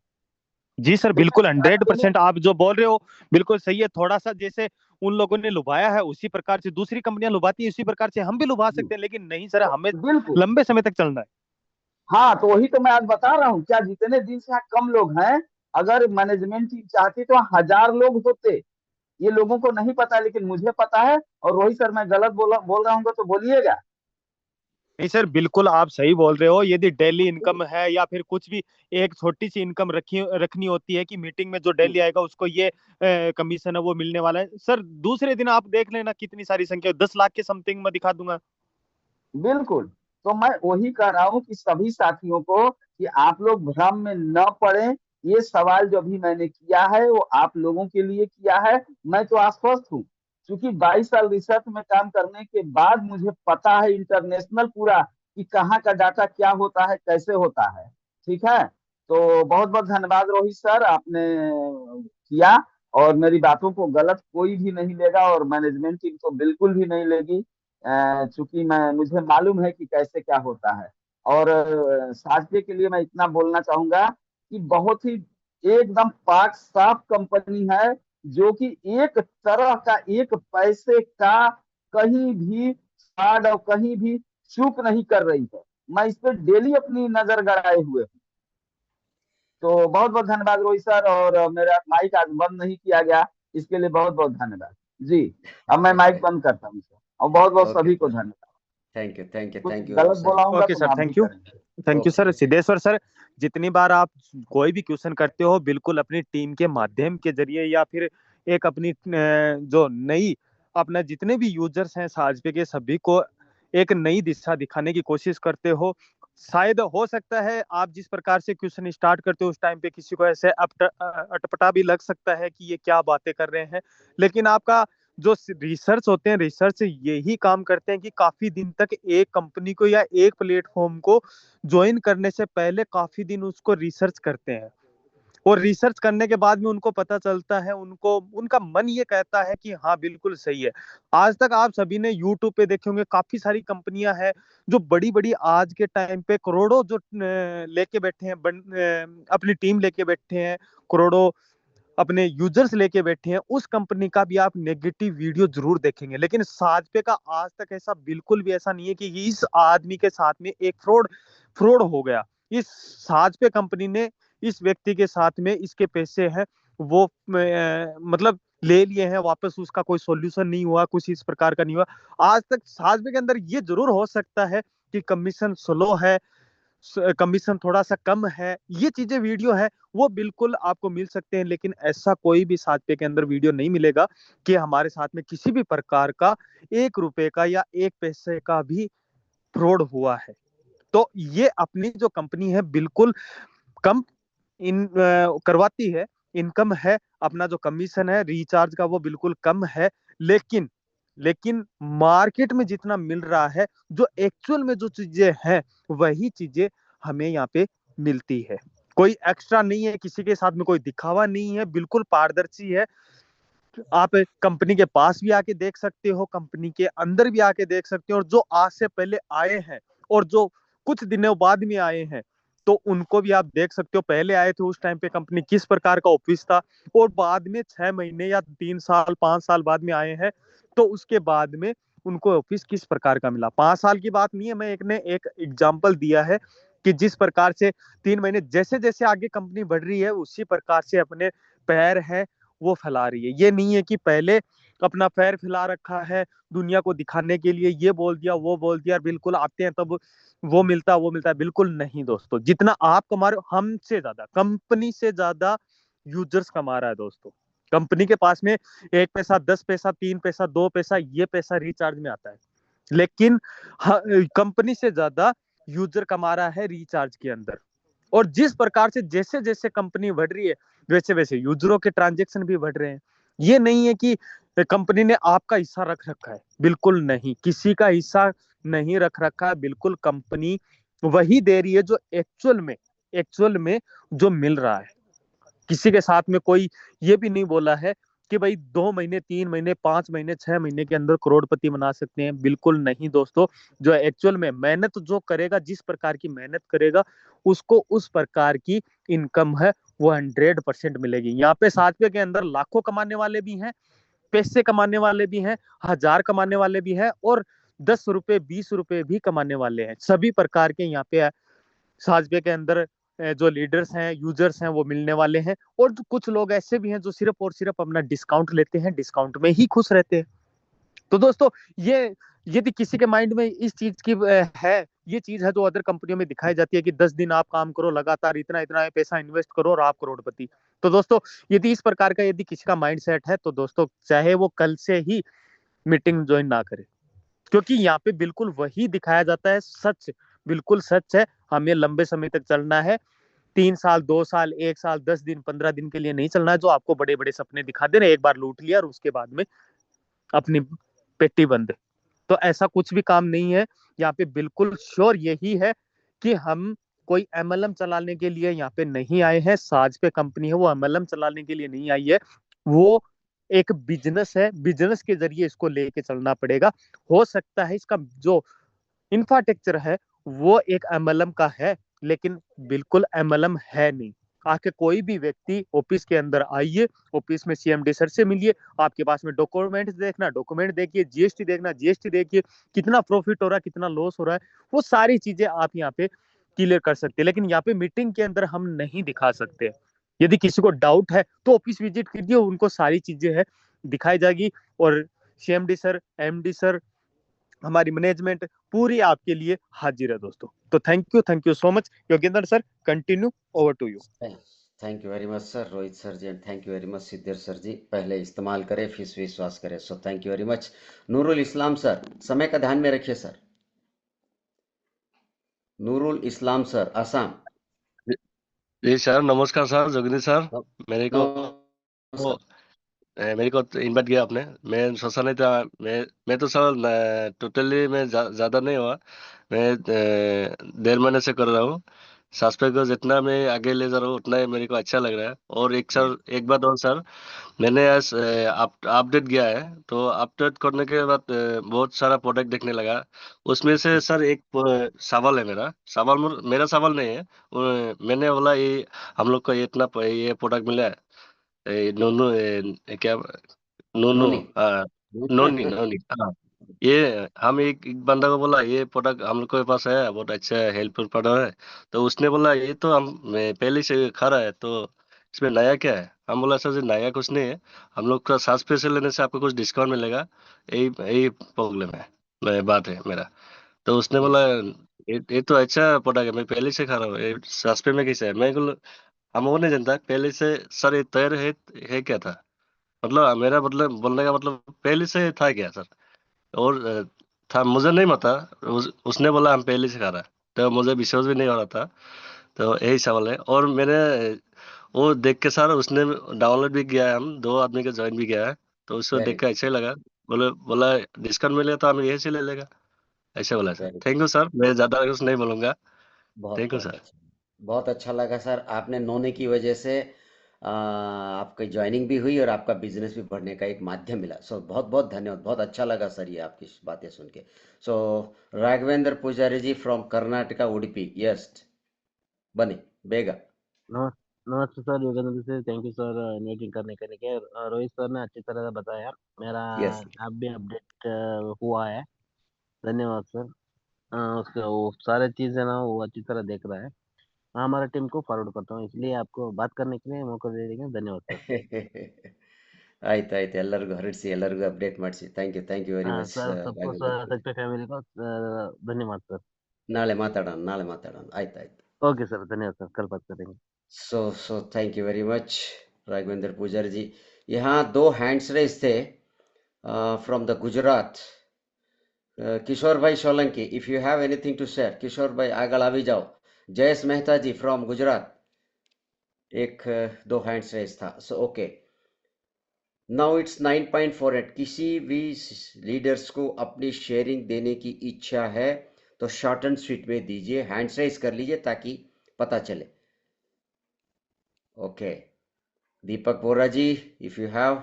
जी सर, ठीक है, बिल्कुल अकेले। 100% आप जो बोल रहे हो बिल्कुल सही है। थोड़ा सा जैसे उन लोगों ने लुभाया है उसी प्रकार से दूसरी कंपनियां लुभाती है, उसी प्रकार से हम भी लुभा जी, सकते हैं, लेकिन नहीं सर, तो हमें बिल्कुल। लंबे समय तक चलना है। हाँ, तो वही तो मैं आज बता रहा हूँ, क्या जितने दिन से यहाँ कम लोग हैं, अगर मैनेजमेंट टीम चाहती तो 1000 लोग होते। ये लोगों को नहीं पता, लेकिन मुझे पता है। और रोहित सर, मैं गलत बोल रहा हूँ तो बोलिएगा। नहीं सर, बिल्कुल आप सही बोल रहे हो। यदि डेली इनकम है या फिर कुछ भी एक छोटी सी इनकम रखनी होती है कि मीटिंग में जो डेली आएगा उसको ये कमीशन है वो मिलने वाला है, सर दूसरे दिन आप देख लेना कितनी सारी संख्या, 10 लाख के समथिंग में दिखा दूंगा। बिल्कुल। तो मैं वही कह रहा हूँ कि सभी साथियों को कि आप लोग भ्रम में न पड़े। ये सवाल जो भी मैंने किया है वो आप लोगों के लिए किया है। मैं तो आश्वस्त हूँ, क्योंकि 22 साल रिसर्च में काम करने के बाद मुझे पता है इंटरनेशनल पूरा कि कहाँ का डाटा क्या होता है, कैसे होता है। ठीक है, तो बहुत बहुत धन्यवाद रोहित सर, आपने किया। और मेरी बातों को गलत कोई भी नहीं लेगा, और मैनेजमेंट टीम तो बिल्कुल भी नहीं लेगी, चूंकि मैं मुझे मालूम है कि कैसे क्या होता है। और साझे के लिए मैं इतना बोलना चाहूंगा कि बहुत ही एकदम पाक साफ कंपनी है, जो कि एक तरह का एक पैसे का कहीं भी फ्रॉड और कहीं भी चूक नहीं कर रही है। मैं इस पर डेली अपनी नजर गड़ाए हुए हूँ। तो बहुत बहुत धन्यवाद रोहित सर, और मेरा माइक आज बंद नहीं किया गया, इसके लिए बहुत बहुत धन्यवाद। जी, अब मैं माइक बंद करता हूँ सर, और बहुत बहुत ओके सभी को सर, धन्यवाद। थैंक यू, थैंक यू, कुछ थैंक यू गलत सर। बोला होगा ओके तो सर, माफ भी थैंक यू। करेंगे। Thank you okay, sir Siddheshwar sir. जितनी बार आप कोई भी क्वेश्चन करते हो बिल्कुल अपनी टीम के माध्यम के जरिए या फिर एक अपनी जो नई अपना जितने भी यूजर्स हैं साजपे के सभी को एक नई दिशा दिखाने की कोशिश करते हो। शायद हो सकता है आप जिस प्रकार से क्वेश्चन स्टार्ट करते हो उस टाइम पे किसी को ऐसे अटपटा भी लग सकता है कि ये क्या बातें कर रहे हैं, लेकिन आपका जो रिसर्च होते हैं, रिसर्च यही काम करते हैं कि काफी दिन तक एक कंपनी को या एक प्लेटफॉर्म को ज्वाइन करने से पहले काफी दिन उसको रिसर्च करते हैं, और रिसर्च करने के बाद में उनको पता चलता है, उनको उनका मन ये कहता है कि हाँ बिल्कुल सही है। आज तक आप सभी ने यूट्यूब पे देखे होंगे काफी सारी कंपनियां हैं जो बड़ी बड़ी आज के टाइम पे करोड़ों जो लेके बैठे हैं, अपनी टीम लेके बैठे हैं, करोड़ों अपने यूजर्स लेके बैठे हैं, उस कंपनी का भी आप नेगेटिव वीडियो जरूर देखेंगे। लेकिन साजपे का आज तक ऐसा बिल्कुल भी ऐसा नहीं है कि इस आदमी के साथ में एक फ्रॉड हो गया। इस साजपे कंपनी ने इस व्यक्ति के साथ में इसके पैसे हैं वो मतलब ले लिए हैं वापस, उसका कोई सॉल्यूशन नहीं हुआ, कुछ इस प्रकार का नहीं हुआ आज तक। साजपे के अंदर ये जरूर हो सकता है कि कमीशन स्लो है, कमीशन थोड़ा सा कम है, ये चीजें वीडियो है वो बिल्कुल आपको मिल सकते हैं, लेकिन ऐसा कोई भी साजपे के अंदर वीडियो नहीं मिलेगा कि हमारे साथ में किसी भी प्रकार का 1 रुपए का या 1 पैसे का भी फ्रॉड हुआ है। तो ये अपनी जो कंपनी है बिल्कुल कम करवाती है, इनकम है, अपना जो कमीशन है रिचार्ज का वो बिल्कुल कम है, लेकिन लेकिन मार्केट में जितना मिल रहा है, जो एक्चुअल में जो चीजें हैं वही चीजें हमें यहाँ पे मिलती है। कोई एक्स्ट्रा नहीं है, किसी के साथ में कोई दिखावा नहीं है, बिल्कुल पारदर्शी है। आप कंपनी के पास भी आके देख सकते हो, कंपनी के अंदर भी आके देख सकते हो, और जो आज से पहले आए हैं और जो कुछ दिनों बाद में आए हैं तो उनको भी आप देख सकते हो। पहले आए थे उस टाइम पे कंपनी किस प्रकार का ऑफिस था, और बाद में 6 महीने या 3 साल 5 साल बाद में आए हैं तो उसके बाद में उनको ऑफिस किस प्रकार का मिला। 5 साल की बात नहीं है, मैं एक एग्जाम्पल दिया है कि जिस प्रकार से 3 महीने जैसे जैसे आगे कंपनी बढ़ रही है उसी प्रकार से अपने पैर है वो फैला रही है। ये नहीं है कि पहले अपना पैर फैला रखा है दुनिया को दिखाने के लिए, ये बोल दिया वो बोल दिया, बिल्कुल आते हैं तब वो मिलता है, बिल्कुल नहीं दोस्तों। जितना आप कमा रहे हो हमसे ज्यादा, कंपनी से ज्यादा यूजर्स कमा रहा है दोस्तों। कंपनी के पास में 1 पैसा 10 पैसा 3 पैसा 2 पैसा ये पैसा रिचार्ज में आता है, लेकिन कंपनी से ज्यादा यूजर कमा रहा है रिचार्ज के अंदर। और जिस प्रकार से जैसे जैसे कंपनी बढ़ रही है वैसे वैसे यूजरों के ट्रांजैक्शन भी बढ़ रहे हैं। ये नहीं है कि कंपनी ने आपका हिस्सा रख रखा है, बिल्कुल नहीं, किसी का हिस्सा नहीं रख रखा है, बिल्कुल कंपनी वही दे रही है जो एक्चुअल में जो मिल रहा है। किसी के साथ में कोई ये भी नहीं बोला है कि भाई 2 महीने 3 महीने 5 महीने 6 महीने के अंदर करोड़पति बना सकते हैं, बिल्कुल नहीं दोस्तों। जो एक्चुअल में मेहनत जो करेगा, जिस प्रकार की मेहनत करेगा उसको उस प्रकार की इनकम है वो 100% मिलेगी। यहाँ पे साजपे के अंदर लाखों कमाने वाले भी हैं, पैसे कमाने वाले भी हैं, 1000 कमाने वाले भी हैं, और 10 रुपए 20 रुपए भी कमाने वाले हैं। सभी प्रकार के यहाँ पे साजबे के अंदर जो लीडर्स हैं यूजर्स हैं वो मिलने वाले हैं। और कुछ लोग ऐसे भी हैं जो सिर्फ और सिर्फ अपना डिस्काउंट लेते हैं, डिस्काउंट में ही खुश रहते हैं। तो दोस्तों ये यदि किसी के माइंड में इस चीज की है, ये चीज है जो अदर कंपनियों में दिखाई जाती है कि 10 दिन आप काम करो लगातार, इतना इतना पैसा इन्वेस्ट करो और आप करोड़पति। तो दोस्तों यदि इस प्रकार का यदि किसी का माइंड सेट है तो दोस्तों चाहे वो कल से ही मीटिंग ज्वाइन ना करे, क्योंकि यहाँ पे बिल्कुल वही दिखाया जाता है, सच बिल्कुल सच है। हमें लंबे समय तक चलना है, 3 साल 2 साल 1 साल 10 दिन 15 दिन के लिए नहीं चलना है जो आपको बड़े बड़े सपने दिखा दे रहे, एक बार लूट लिया और उसके बाद में अपनी पेटी बंद। तो ऐसा कुछ भी काम नहीं है। यहाँ पे बिल्कुल श्योर यही है कि हम कोई एमएलएम चलाने के लिए यहाँ पे नहीं आए हैं। साजपे कंपनी है वो एमएलएम चलाने के लिए नहीं आई है, वो एक बिजनेस है, बिजनेस के जरिए इसको लेके चलना पड़ेगा। हो सकता है इसका जो इंफ्रास्ट्रक्चर है वो एक एमएलएम का है, लेकिन बिल्कुल एमएलएम है नहीं। आके कोई भी व्यक्ति ऑफिस के अंदर आइए, ऑफिस में सीएमडी सर से मिलिए, आपके पास में डॉक्यूमेंट देखना, डॉक्यूमेंट देखिए, जीएसटी देखना, जीएसटी देखिए, कितना प्रॉफिट हो रहा है कितना लॉस हो रहा है, वो सारी चीजें आप यहाँ पे क्लियर कर सकते हैं। लेकिन यहाँ पे मीटिंग के अंदर हम नहीं दिखा सकते। यदि किसी को डाउट है तो ऑफिस विजिट कीजिए, उनको सारी चीजें है दिखाई जाएगी। और सीएमडी सर, एमडी सर, हमारी मैनेजमेंट पूरी आपके लिए हाजिर है दोस्तों। तो thank you so much Yogendra sir, continue, over to you. Thank you very much sir, Rohit sir ji, and thank you very much Siddhesh sir ji. पहले इस्तेमाल करें फिर विश्वास करें। So thank you very much. Noorul Islam sir, समय का ध्यान में रखिए सर। नूरुल इस्लाम सर, आसाम। जी सर, नमस्कार सर, जोगिनी सर। नो, मेरे को नमस्कार। मेरे को इनवाइट किया आपने। मैं सोचा नहीं था। मैं तो सर टोटली मैं ज्यादा नहीं हुआ। मैं 1.5 महीने से कर रहा हूँ। सॉफ्टवेयर को जितना मैं आगे ले जा रहा हूँ उतना ही मेरे को अच्छा लग रहा है। और एक सर, एक बात और सर, मैंने आज अपडेट किया है। तो अपडेट करने के बाद बहुत सारा प्रोडक्ट देखने लगा। उसमें से सर एक सवाल है। मेरा सवाल नहीं है। मैंने बोला ये हम लोग को ये इतना ये प्रोडक्ट मिला है। नोनू क्या नोनू नोनी। नोनी नोनी हाँ। ये हम एक बंदा को बोला ये प्रोडक्ट हम लोग के पास है, बहुत अच्छा है, हेल्पफुल प्रोडक्ट है। तो उसने बोला ये तो मैं पहले से खा रहा है, तो इसमें नया क्या है? हम बोला सर जी नया कुछ नहीं है, हम लोग का 7 पैसे लेने से आपको कुछ डिस्काउंट मिलेगा। यही यही प्रॉब्लम है, बात है मेरा। तो उसने बोला यस। ये तो अच्छा प्रोडक्ट है, मैं पहले से खा रहा हूँ, ये 7 पे में कैसे है? मैं बोला हम वो नहीं जानता पहले से। सर ये तैर है क्या था? मतलब मेरा मतलब बोलने का मतलब पहले से था क्या सर? और था मुझे नहीं पता। उसने बोला हम पहले से खा रहा है, तो मुझे विश्वास भी नहीं हो रहा था। तो यही सवाल है। और मैंने वो देख के सर उसने डाउनलोड भी किया है, हम 2 आदमी का ज्वाइन भी किया है। तो उसको वेरी देख के अच्छा ही लगा। बोला डिस्काउंट मिलेगा तो हम यही से ले लेगा। ऐसे बोला sir. Very thank you sir, मैं ज्यादा कुछ नहीं बोलूंगा। बहुत थैंक यू बहुत सर। अच्छा। बहुत अच्छा लगा सर, आपने नोने की वजह से आपकी ज्वाइनिंग भी हुई और आपका बिजनेस भी बढ़ने का एक माध्यम मिला। सो बहुत बहुत धन्यवाद, बहुत अच्छा लगा सर ये आपकी बातें सुन के। सो राघवेंद्र पुजारी जी फ्रॉम कर्नाटका उडुपी, यस, बनी बेगा। नमस- नमस्ते सर, योगेंद्र से थैंक यू सर इन्वाइटिंग करने के लिए। रोहित सर ने अच्छी तरह से बताया। मेरा यस। ऐप भी अपडेट हुआ है। धन्यवाद सर। उसके वो सारे चीज़ है ना, वो अच्छी तरह देख रहा है। मैं हमारा टीम को फॉरवर्ड करता हूँ, इसलिए आपको बात करने के लिए मौका दे देंगे। धन्यवाद सर। ಆಯ್ತು ಆಯ್ತು, ಎಲ್ಲರಿಗೂ ಹರಡಿಸಿ ಎಲ್ಲರಿಗೂ ಅಪ್ಡೇಟ್ ಮಾಡಿಸಿ। ಥ್ಯಾಂಕ್ ಯು ವೆರಿ हाँ ಮಚ್ सर, सबको ರಾಘವೇಂದ್ರ ಪೂಜಾರಿ। सच पे फैमिली को धन्यवाद सर। ನಾಳೆ ಮಾತಾಡೋಣ ಆಯ್ತು ಆಯ್ತು। ओके सर, धन्यवाद सर, कल बात करेंगे। So thank you very much Raghavendra Pujari ji. यहाँ दो हैंड्स रेस थे from the Gujarat. Kishore bhai Solanki, if you have anything to share, Kishore bhai आगल आवी जाओ। जयेश मेहता जी फ्रॉम गुजरात, एक दो हैंड्स रेस था। So okay, now it's 9.48। किसी भी लीडर्स को अपनी शेयरिंग देने की इच्छा है तो शॉर्ट एंड स्वीट में दीजिए, हैंड्स रेस कर लीजिए ताकि पता चले। Okay, Deepak Bora ji, if you have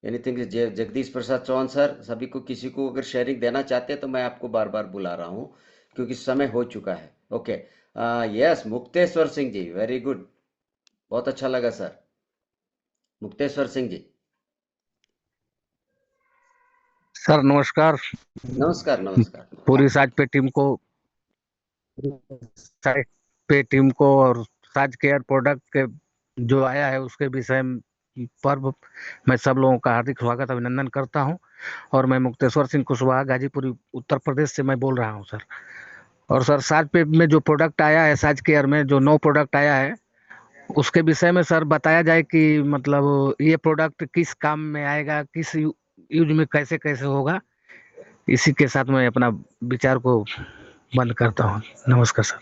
anything. Jagdish Prasad Chauhan sir, सभी को किसी को अगर शेयरिंग देना चाहते हैं तो मैं आपको बार बार बुला रहा हूँ क्योंकि समय हो चुका है। Okay, yes, Mukteshwar Singh ji, very good, बहुत अच्छा लगा सर। मुक्तेश्वर सिंह जी, सर नमस्कार। नमस्कार नमस्कार। पूरी साज पे टीम को साज पे टीम को और साज केयर प्रोडक्ट के जो आया है उसके विषय पर मैं सब लोगों का हार्दिक स्वागत अभिनंदन करता हूं। और मैं मुक्तेश्वर सिंह कुशवाहा, गाजीपुर, उत्तर प्रदेश से मैं बोल रहा हूं सर। और सर साज पे में जो प्रोडक्ट आया है, साज केयर में जो 9 प्रोडक्ट आया है उसके विषय में सर बताया जाए कि मतलब ये प्रोडक्ट किस काम में आएगा, किस यूज में कैसे कैसे होगा। इसी के साथ मैं अपना विचार को बंद करता हूँ। नमस्कार सर।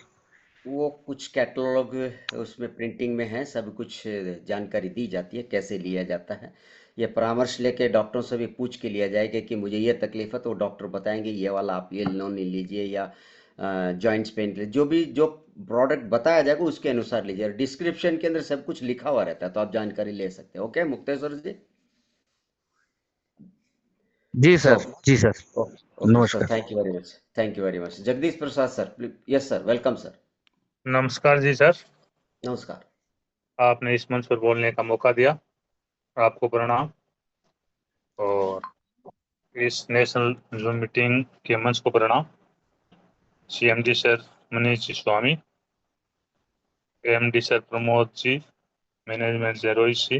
वो कुछ कैटलॉग उसमें प्रिंटिंग में है, सब कुछ जानकारी दी जाती है कैसे लिया जाता है। ये परामर्श लेके डॉक्टरों से भी पूछ के लिया जाएगा कि मुझे ये तकलीफ है, तो डॉक्टर बताएंगे ये वाला आप ये लोन नहीं लीजिए या जॉइंट्स पेन लीजिए। जो प्रोडक्ट बताया जाएगा उसके अनुसार लीजिए। डिस्क्रिप्शन के अंदर सब कुछ लिखा हुआ रहता है तो आप जानकारी ले सकते हैं। ओके मुक्तेश्वर जी। जी सो सर, जी सर, ओके सर, नमस्कार। Thank you very much. Jagdish Prasad sir, yes sir, welcome sir. नमस्कार जी सर, नमस्कार। आपने इस मंच पर बोलने का मौका दिया, आपको प्रणाम। और इस नेशनल जूम मीटिंग के मंच को प्रणाम। सीएमडी सर मनीष जी स्वामी, MD sir Pramod ji, management sir Rohit जी,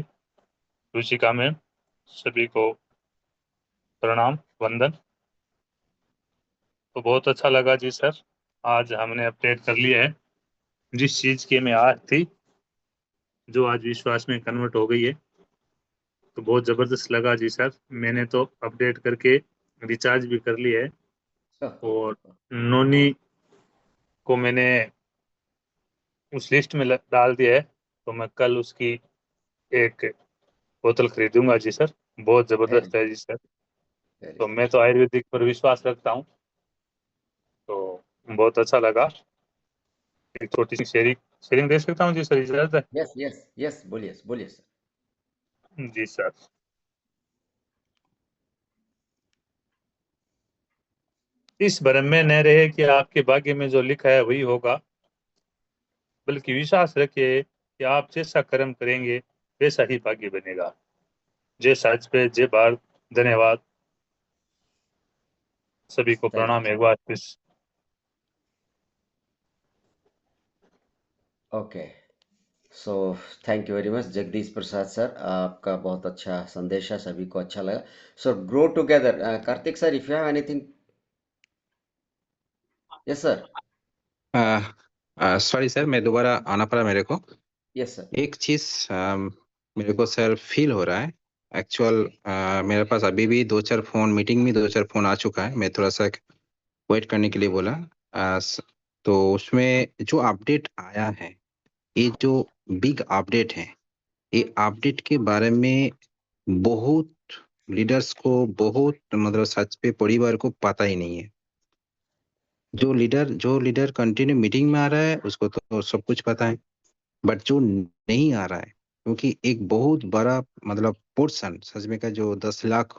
रुचिका मैम, सभी को प्रणाम वंदन। तो बहुत अच्छा लगा जी सर, आज हमने अपडेट कर लिया है जिस चीज़ की हमें आज थी, जो आज विश्वास में कन्वर्ट हो गई है, तो बहुत जबरदस्त लगा जी सर। मैंने तो अपडेट करके रिचार्ज भी कर लिया है और नोनी को मैंने उस लिस्ट में डाल दिया है, तो मैं कल उसकी एक बोतल खरीदूंगा जी सर। बहुत जबरदस्त है जी सर। तो मैं तो आयुर्वेदिक पर विश्वास रखता हूँ, तो बहुत अच्छा लगा। एक छोटी सी शेयरिंग शेयरिंग दे सकता हूँ जी सर, इजाजत है? यस यस यस, बोलिए बोलिए सर। जी सर। इस भ्रम में न रहे कि आपके भाग्य में जो लिखा है वही होगा, बल्कि विश्वास रखिए कि आप जैसा कर्म करेंगे वैसा ही भाग्य बनेगा। जय सच पे, जय भारत, धन्यवाद। सभी को थैंक प्रणाम एक बार फिर। Okay, so thank you very much Jagdish Prasad sir, आपका बहुत अच्छा संदेश है, सभी को अच्छा लगा। So grow together, Kartik sir, if you have anything. Yes sir. Sorry sir, मैं दोबारा आना पड़ा मेरे को। Yes sir. एक चीज मेरे को सर फील हो रहा है एक्चुअल। मेरे पास अभी भी 2-4 फोन, मीटिंग में 2-4 फोन आ चुका है। मैं थोड़ा सा वेट करने के लिए बोला। तो उसमें जो अपडेट आया है, ये जो बिग अपडेट है, ये अपडेट के बारे में बहुत लीडर्स को, बहुत मतलब सच पे परिवार को पता ही नहीं है। जो लीडर कंटिन्यू मीटिंग में आ रहा है उसको तो सब कुछ पता है, बट जो नहीं आ रहा है, क्योंकि एक बहुत बड़ा मतलब पोर्शन सच में का जो 10 लाख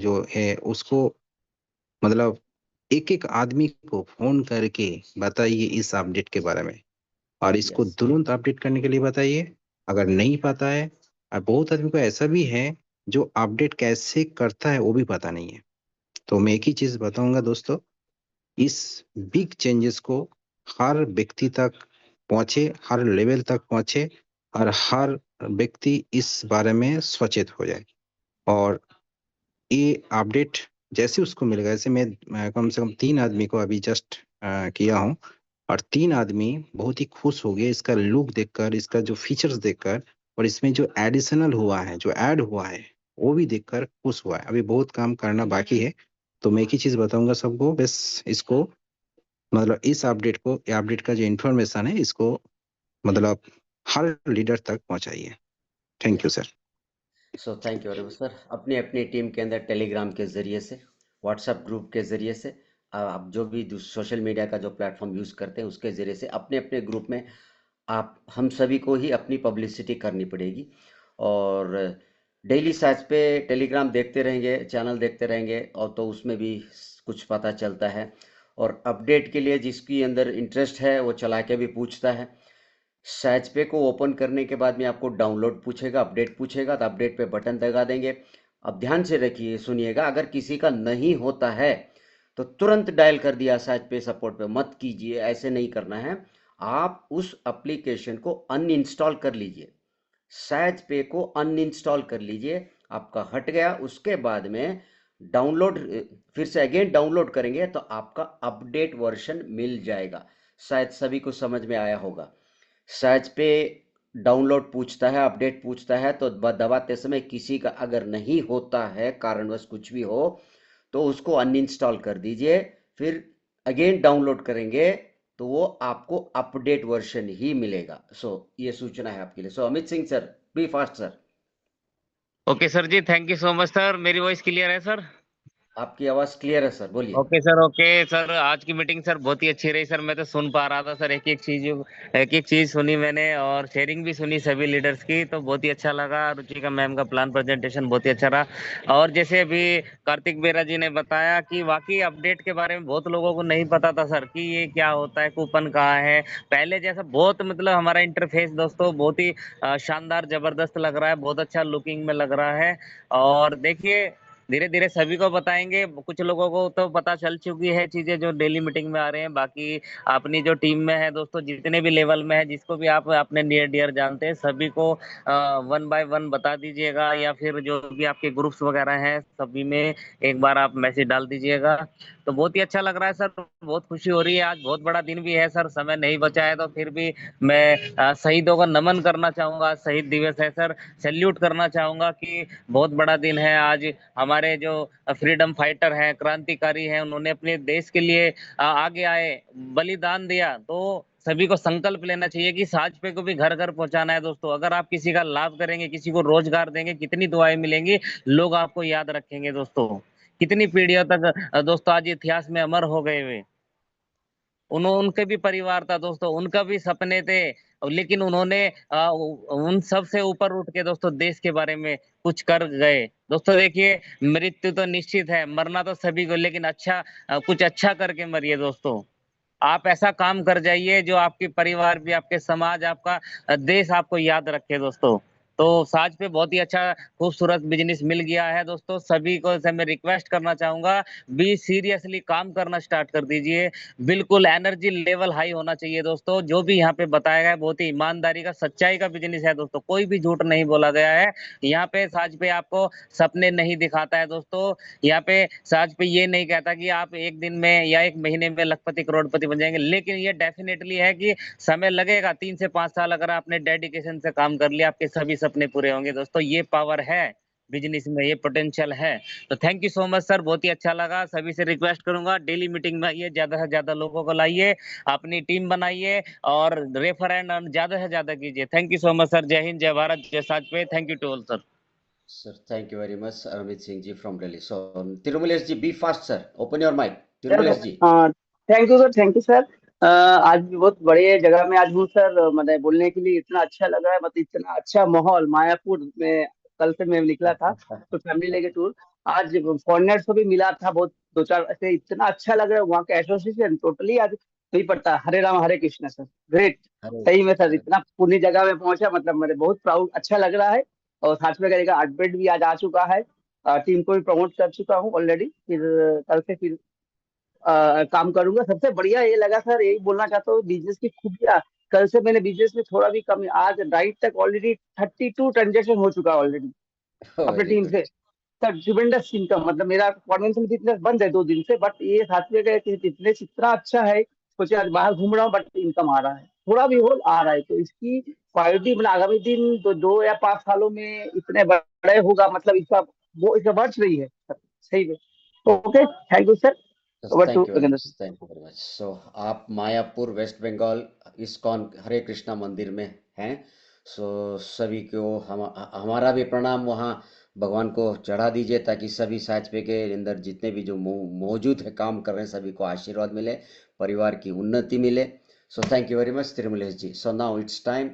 जो है उसको मतलब एक एक आदमी को फोन करके बताइए इस अपडेट के बारे में, और इसको यस तुरंत अपडेट करने के लिए बताइए अगर नहीं पता है। और बहुत आदमी को ऐसा भी है जो अपडेट कैसे करता है वो भी पता नहीं है। तो मैं एक ही चीज बताऊंगा दोस्तों, इस बिग चेंजेस को हर व्यक्ति तक पहुंचे, हर लेवल तक पहुंचे, और हर व्यक्ति इस बारे में सचेत हो जाए। और ये अपडेट जैसे उसको मिलेगा, जैसे मैं कम से कम 3 आदमी को अभी जस्ट किया हूँ, और 3 आदमी बहुत ही खुश हो गए इसका लुक देखकर, इसका जो फीचर्स देखकर, और इसमें जो एडिशनल हुआ है, जो ऐड हुआ है, वो भी देखकर खुश हुआ है। अभी बहुत काम करना बाकी है। तो मैं एक ही चीज बताऊंगा सबको, बस इसको मतलब इस अपडेट को, ये अपडेट का जो इन्फॉर्मेशन है इसको मतलब हर लीडर तक पहुंचाइए। Thank you yes. Sir. So thank you very much sir. अपनी अपनी टीम के अंदर टेलीग्राम के ज़रिए से, व्हाट्सएप ग्रुप के ज़रिए से, आप जो भी सोशल मीडिया का जो प्लेटफॉर्म यूज़ करते हैं उसके ज़रिए से अपने अपने ग्रुप में आप हम सभी को ही अपनी पब्लिसिटी करनी पड़ेगी। और डेली सर्च पे टेलीग्राम देखते रहेंगे, चैनल देखते रहेंगे, और तो उसमें भी कुछ पता चलता है। और अपडेट के लिए जिसकी अंदर इंटरेस्ट है वो चला के भी पूछता है। सर्च पे को ओपन करने के बाद में आपको डाउनलोड पूछेगा, अपडेट पूछेगा, तो अपडेट पे बटन दबा देंगे। अब ध्यान से रखिए, सुनिएगा, अगर किसी का नहीं होता है तो तुरंत डायल कर दिया सर्च पे सपोर्ट पे, मत कीजिए, ऐसे नहीं करना है। आप उस एप्लीकेशन को अनइंस्टॉल कर लीजिए, सर्च पे को अनइंस्टॉल कर लीजिए, आपका हट गया। उसके बाद में डाउनलोड, फिर से अगेन डाउनलोड करेंगे तो आपका अपडेट वर्जन मिल जाएगा। शायद सभी को समझ में आया होगा। सर्च पे डाउनलोड पूछता है, अपडेट पूछता है, तो दबाते समय किसी का अगर नहीं होता है, कारणवश कुछ भी हो, तो उसको अनइंस्टॉल कर दीजिए। फिर अगेन डाउनलोड करेंगे तो वो आपको अपडेट वर्जन ही मिलेगा। सो ये सूचना है आपके लिए। So Amit Singh sir, be fast sir. Okay sir ji, thank you so much sir. मेरी वॉइस क्लियर है सर? आपकी आवाज क्लियर है सर, बोलिए। Okay sir, okay sir. आज की मीटिंग सर बहुत ही अच्छी रही सर। मैं तो सुन पा रहा था सर, एक एक चीज सुनी मैंने, और शेयरिंग भी सुनी सभी लीडर्स की, तो बहुत ही अच्छा लगा। रुचिका मैम का प्लान प्रेजेंटेशन बहुत ही अच्छा रहा। और जैसे अभी कार्तिक बेरा जी ने बताया कि वाकई अपडेट के बारे में बहुत लोगों को नहीं पता था सर कि ये क्या होता है, कूपन कहाँ है। पहले जैसा बहुत मतलब हमारा इंटरफेस दोस्तों बहुत ही शानदार जबरदस्त लग रहा है, बहुत अच्छा लुकिंग में लग रहा है। और देखिए धीरे धीरे सभी को बताएंगे। कुछ लोगों को तो पता चल चुकी है चीजें जो डेली मीटिंग में आ रहे हैं। बाकी अपनी जो टीम में है दोस्तों, जितने भी लेवल में है, जिसको भी आप अपने नियर डियर जानते हैं, सभी को 1 बाय 1 बता दीजिएगा, या फिर जो भी आपके ग्रुप्स वगैरह हैं सभी में एक बार आप मैसेज डाल दीजिएगा। तो बहुत ही अच्छा लग रहा है सर, बहुत खुशी हो रही है। आज बहुत बड़ा दिन भी है सर, समय नहीं बचा है तो फिर भी मैं शहीदों को नमन करना चाहूंगा। शहीद दिवस है सर, सैल्यूट करना चाहूंगा कि बहुत बड़ा दिन है आज। हमारे जो फ्रीडम फाइटर हैं, क्रांतिकारी हैं, उन्होंने अपने देश के लिए आगे आए, बलिदान दिया। तो सभी को संकल्प लेना चाहिए कि साज पे को भी घर घर पहुंचाना है दोस्तों। अगर आप किसी का लाभ करेंगे, किसी को रोजगार देंगे, कितनी दुआएं मिलेंगी, लोग आपको याद रखेंगे दोस्तों। कितनी पीढ़ियों तक दोस्तों आज इतिहास में अमर हो गए हुए। उनके भी परिवार था दोस्तों, उनका भी सपने थे, लेकिन उन्होंने उन सब से ऊपर उठ के दोस्तों देश के बारे में कुछ कर गए। दोस्तों देखिए, मृत्यु तो निश्चित है, मरना तो सभी को, लेकिन अच्छा कुछ अच्छा करके मरिए दोस्तों। आप ऐसा काम कर जाइए जो आपके परिवार भी, आपके समाज, आपका देश आपको याद रखे दोस्तों। तो साज पे बहुत ही अच्छा खूबसूरत बिजनेस मिल गया है दोस्तों। सभी को से मैं रिक्वेस्ट करना चाहूंगा, बी सीरियसली काम करना स्टार्ट कर दीजिए। बिल्कुल एनर्जी लेवल हाई होना चाहिए दोस्तों। जो भी यहाँ पे बताया गया है बहुत ही ईमानदारी का, सच्चाई का बिजनेस है दोस्तों, कोई भी झूठ नहीं बोला गया है। यहाँ पे साज पे आपको सपने नहीं दिखाता है दोस्तों। यहाँ पे साज पे ये नहीं कहता कि आप एक दिन में या एक महीने में लखपति करोड़पति बन जाएंगे, लेकिन ये डेफिनेटली है कि समय लगेगा। 3 से 5 साल अगर आपने डेडिकेशन से काम कर लिया, आपके सभी सपने पूरे होंगे दोस्तों। ये पावर है बिजनेस में, ये पोटेंशियल है। तो thank you so much sir, बहुत ही अच्छा लगा। सभी से रिक्वेस्ट करूंगा डेली मीटिंग में आइए, ज्यादा से ज्यादा लोगों को लाइए, अपनी टीम बनाइए और रेफर एंड ज्यादा से ज्यादा कीजिए। Thank you so much sir. जय हिंद, जय भारत, जय साज पे। Thank you to all sir. Sir, thank you very much, Amit Singh ji from Delhi. So, Tirumalais ji, be fast, sir. Open your mic. Tirumalais ji. Thank you sir, thank you sir. आज भी बहुत बड़े जगह में आज हूँ sir, मतलब बोलने के लिए इतना अच्छा लग रहा है, मतलब इतना अच्छा माहौल मायापुर में। कल से मैं निकला था तो फैमिली लेके टूर, आज फॉरेनर्स को भी मिला था बहुत, 2-4 ऐसे, इतना अच्छा लग रहा है। वहाँ का एसोसिएशन टोटली आज नहीं पड़ता, हरे राम हरे कृष्ण सर, ग्रेट। सही में सर, इतना पुण्य जगह में पहुंचा, मतलब मेरे बहुत प्राउड, अच्छा लग रहा है। और साथ में करेगा अपडेट भी आज आ चुका है, टीम को भी प्रमोट कर चुका हूँ ऑलरेडी। फिर कल से फिर काम करूंगा। सबसे बढ़िया ये लगा सर, यही बोलना चाहता हूँ, बिजनेस की खूबियां। कल से मैंने बिजनेस में थोड़ा भी कमी, आज नाइट तक ऑलरेडी 32 ट्रांजेक्शन हो चुका ऑलरेडी अपने Very टीम good. से सर। ट्रिमेंडस इनकम, मतलब मेरा कॉन्वेंशनल बिजनेस बंद है 2 दिन से, बट ये साथ में गए कि बिजनेस इतना अच्छा है, सोचे आज बाहर घूम रहा हूँ बट इनकम आ रहा है, थोड़ा भी हो आ रहा है। तो इसकी क्वालिटी मतलब आगामी दिन तो 2 या 5 सालों में इतने बड़े होगा, मतलब इसका वो इसका बढ़ रही है सर, सही में। Okay, thank you sir. Yes, over thank to you very Yogendra much. Thank you very much. So, आप मायापुर वेस्ट बंगाल इस्कॉन हरे कृष्णा मंदिर में हैं। सो सभी को हमारा भी प्रणाम वहाँ भगवान को चढ़ा दीजिए, ताकि सभी साजपे के अंदर जितने भी जो मौजूद है, काम कर रहे हैं, सभी को आशीर्वाद मिले, परिवार की उन्नति मिले। So thank you very much Tirumalesh ji. So now it's time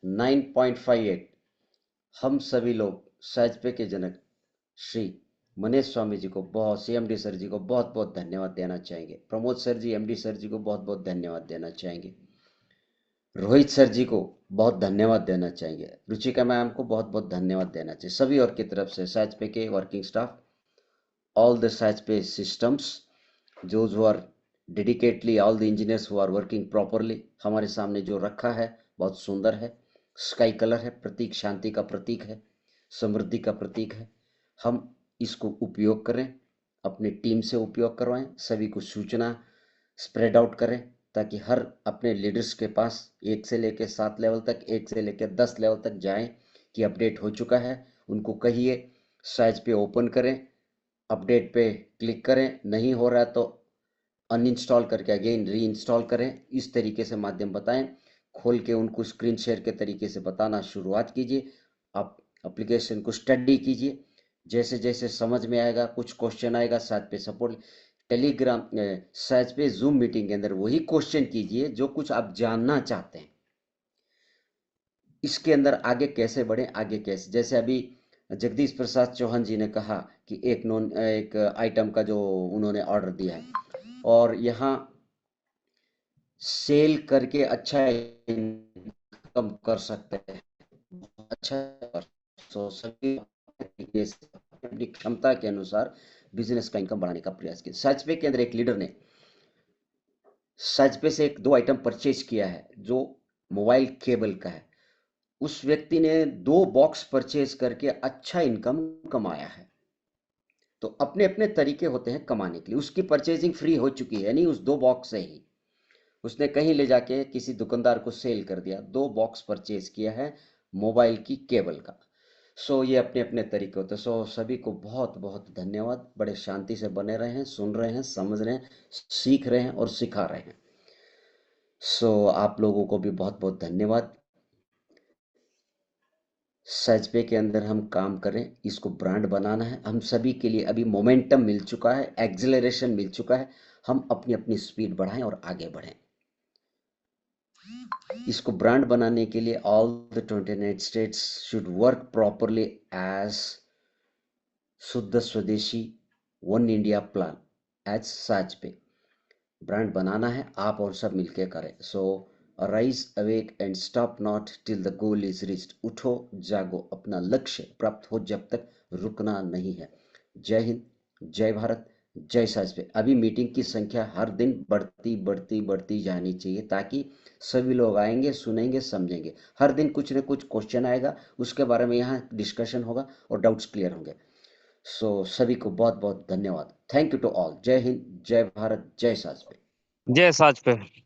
9.58। हम सभी लोग साजपे के जनक श्री मनीष स्वामी जी को बहुत, सीएमडी सर जी को बहुत बहुत धन्यवाद देना चाहेंगे। प्रमोद सर जी, एमडी सर जी को बहुत बहुत धन्यवाद देना चाहेंगे। रोहित सर जी को बहुत धन्यवाद देना चाहेंगे। रुचिका मैम को बहुत बहुत धन्यवाद देना चाहिए। सभी और की तरफ से साजपे के working staff, all the Sajpe systems, those who are dedicatedly, all the engineers who are working properly. हमारे सामने जो रखा है बहुत सुंदर है, स्काई कलर है, प्रतीक शांति का प्रतीक है, समृद्धि का प्रतीक है। हम इसको उपयोग करें, अपनी टीम से उपयोग करवाएं, सभी को सूचना स्प्रेड आउट करें, ताकि हर अपने लीडर्स के पास 1 से लेकर 7 लेवल तक, 1 से लेकर 10 लेवल तक जाएं कि अपडेट हो चुका है। उनको कहिए साइज पे ओपन करें, अपडेट पे क्लिक करें, नहीं हो रहा है तो अनइंस्टॉल करके अगेन री इंस्टॉल करें। इस तरीके से माध्यम बताएं, खोल के उनको स्क्रीन शेयर के तरीके से बताना शुरुआत कीजिए। आप एप्लीकेशन को स्टडी कीजिए, जैसे जैसे समझ में आएगा, कुछ क्वेश्चन आएगा साथ पे सपोर्ट, टेलीग्राम साथ पे जूम मीटिंग के अंदर वही क्वेश्चन कीजिए जो कुछ आप जानना चाहते हैं। इसके अंदर आगे कैसे बढ़े, आगे कैसे, जैसे अभी जगदीश प्रसाद चौहान जी ने कहा कि एक आइटम का जो उन्होंने ऑर्डर दिया है, और यहाँ सेल करके अच्छा इनकम कर सकते हैं, अच्छा। तो सभी अपनी क्षमता के अनुसार बिजनेस का इनकम बढ़ाने का प्रयास किया। साजपे के अंदर एक लीडर ने साजपे से 2 आइटम परचेज किया है जो मोबाइल केबल का है। उस व्यक्ति ने 2 बॉक्स परचेज करके अच्छा इनकम कमाया है। तो अपने अपने तरीके होते हैं कमाने के लिए। उसकी परचेजिंग फ्री हो चुकी है, यानी उस 2 बॉक्स से ही उसने कहीं ले जाके किसी दुकानदार को सेल कर दिया, 2 बॉक्स परचेज किया है मोबाइल की केबल का। सो ये अपने अपने तरीके होते हैं। सो सभी को बहुत बहुत धन्यवाद। बड़े शांति से बने रहे हैं, सुन रहे हैं, समझ रहे हैं, सीख रहे हैं और सिखा रहे हैं। सो आप लोगों को भी बहुत बहुत धन्यवाद। सजपे के अंदर हम काम करें, इसको ब्रांड बनाना है। हम सभी के लिए अभी मोमेंटम मिल चुका है, एक्सेलरेशन मिल चुका है। हम अपनी अपनी स्पीड बढ़ाएं और आगे बढ़ें। इसको ब्रांड बनाने के लिए all the 29 states should work properly as शुद्ध स्वदेशी वन इंडिया प्लान एज साजपे। ब्रांड बनाना है, आप और सब मिलके करें। So rise awake and stop not till the goal is reached. उठो जागो, अपना लक्ष्य प्राप्त हो जब तक रुकना नहीं है। जय हिंद, जय भारत, जय साजपे। अभी मीटिंग की संख्या हर दिन बढ़ती जानी चाहिए, ताकि सभी लोग आएंगे, सुनेंगे, समझेंगे। हर दिन कुछ न कुछ क्वेश्चन आएगा, उसके बारे में यहाँ डिस्कशन होगा और डाउट्स क्लियर होंगे। सो सभी को बहुत बहुत धन्यवाद। Thank you to all. जय हिंद, जय भारत, जय साजपे। जय साजपे।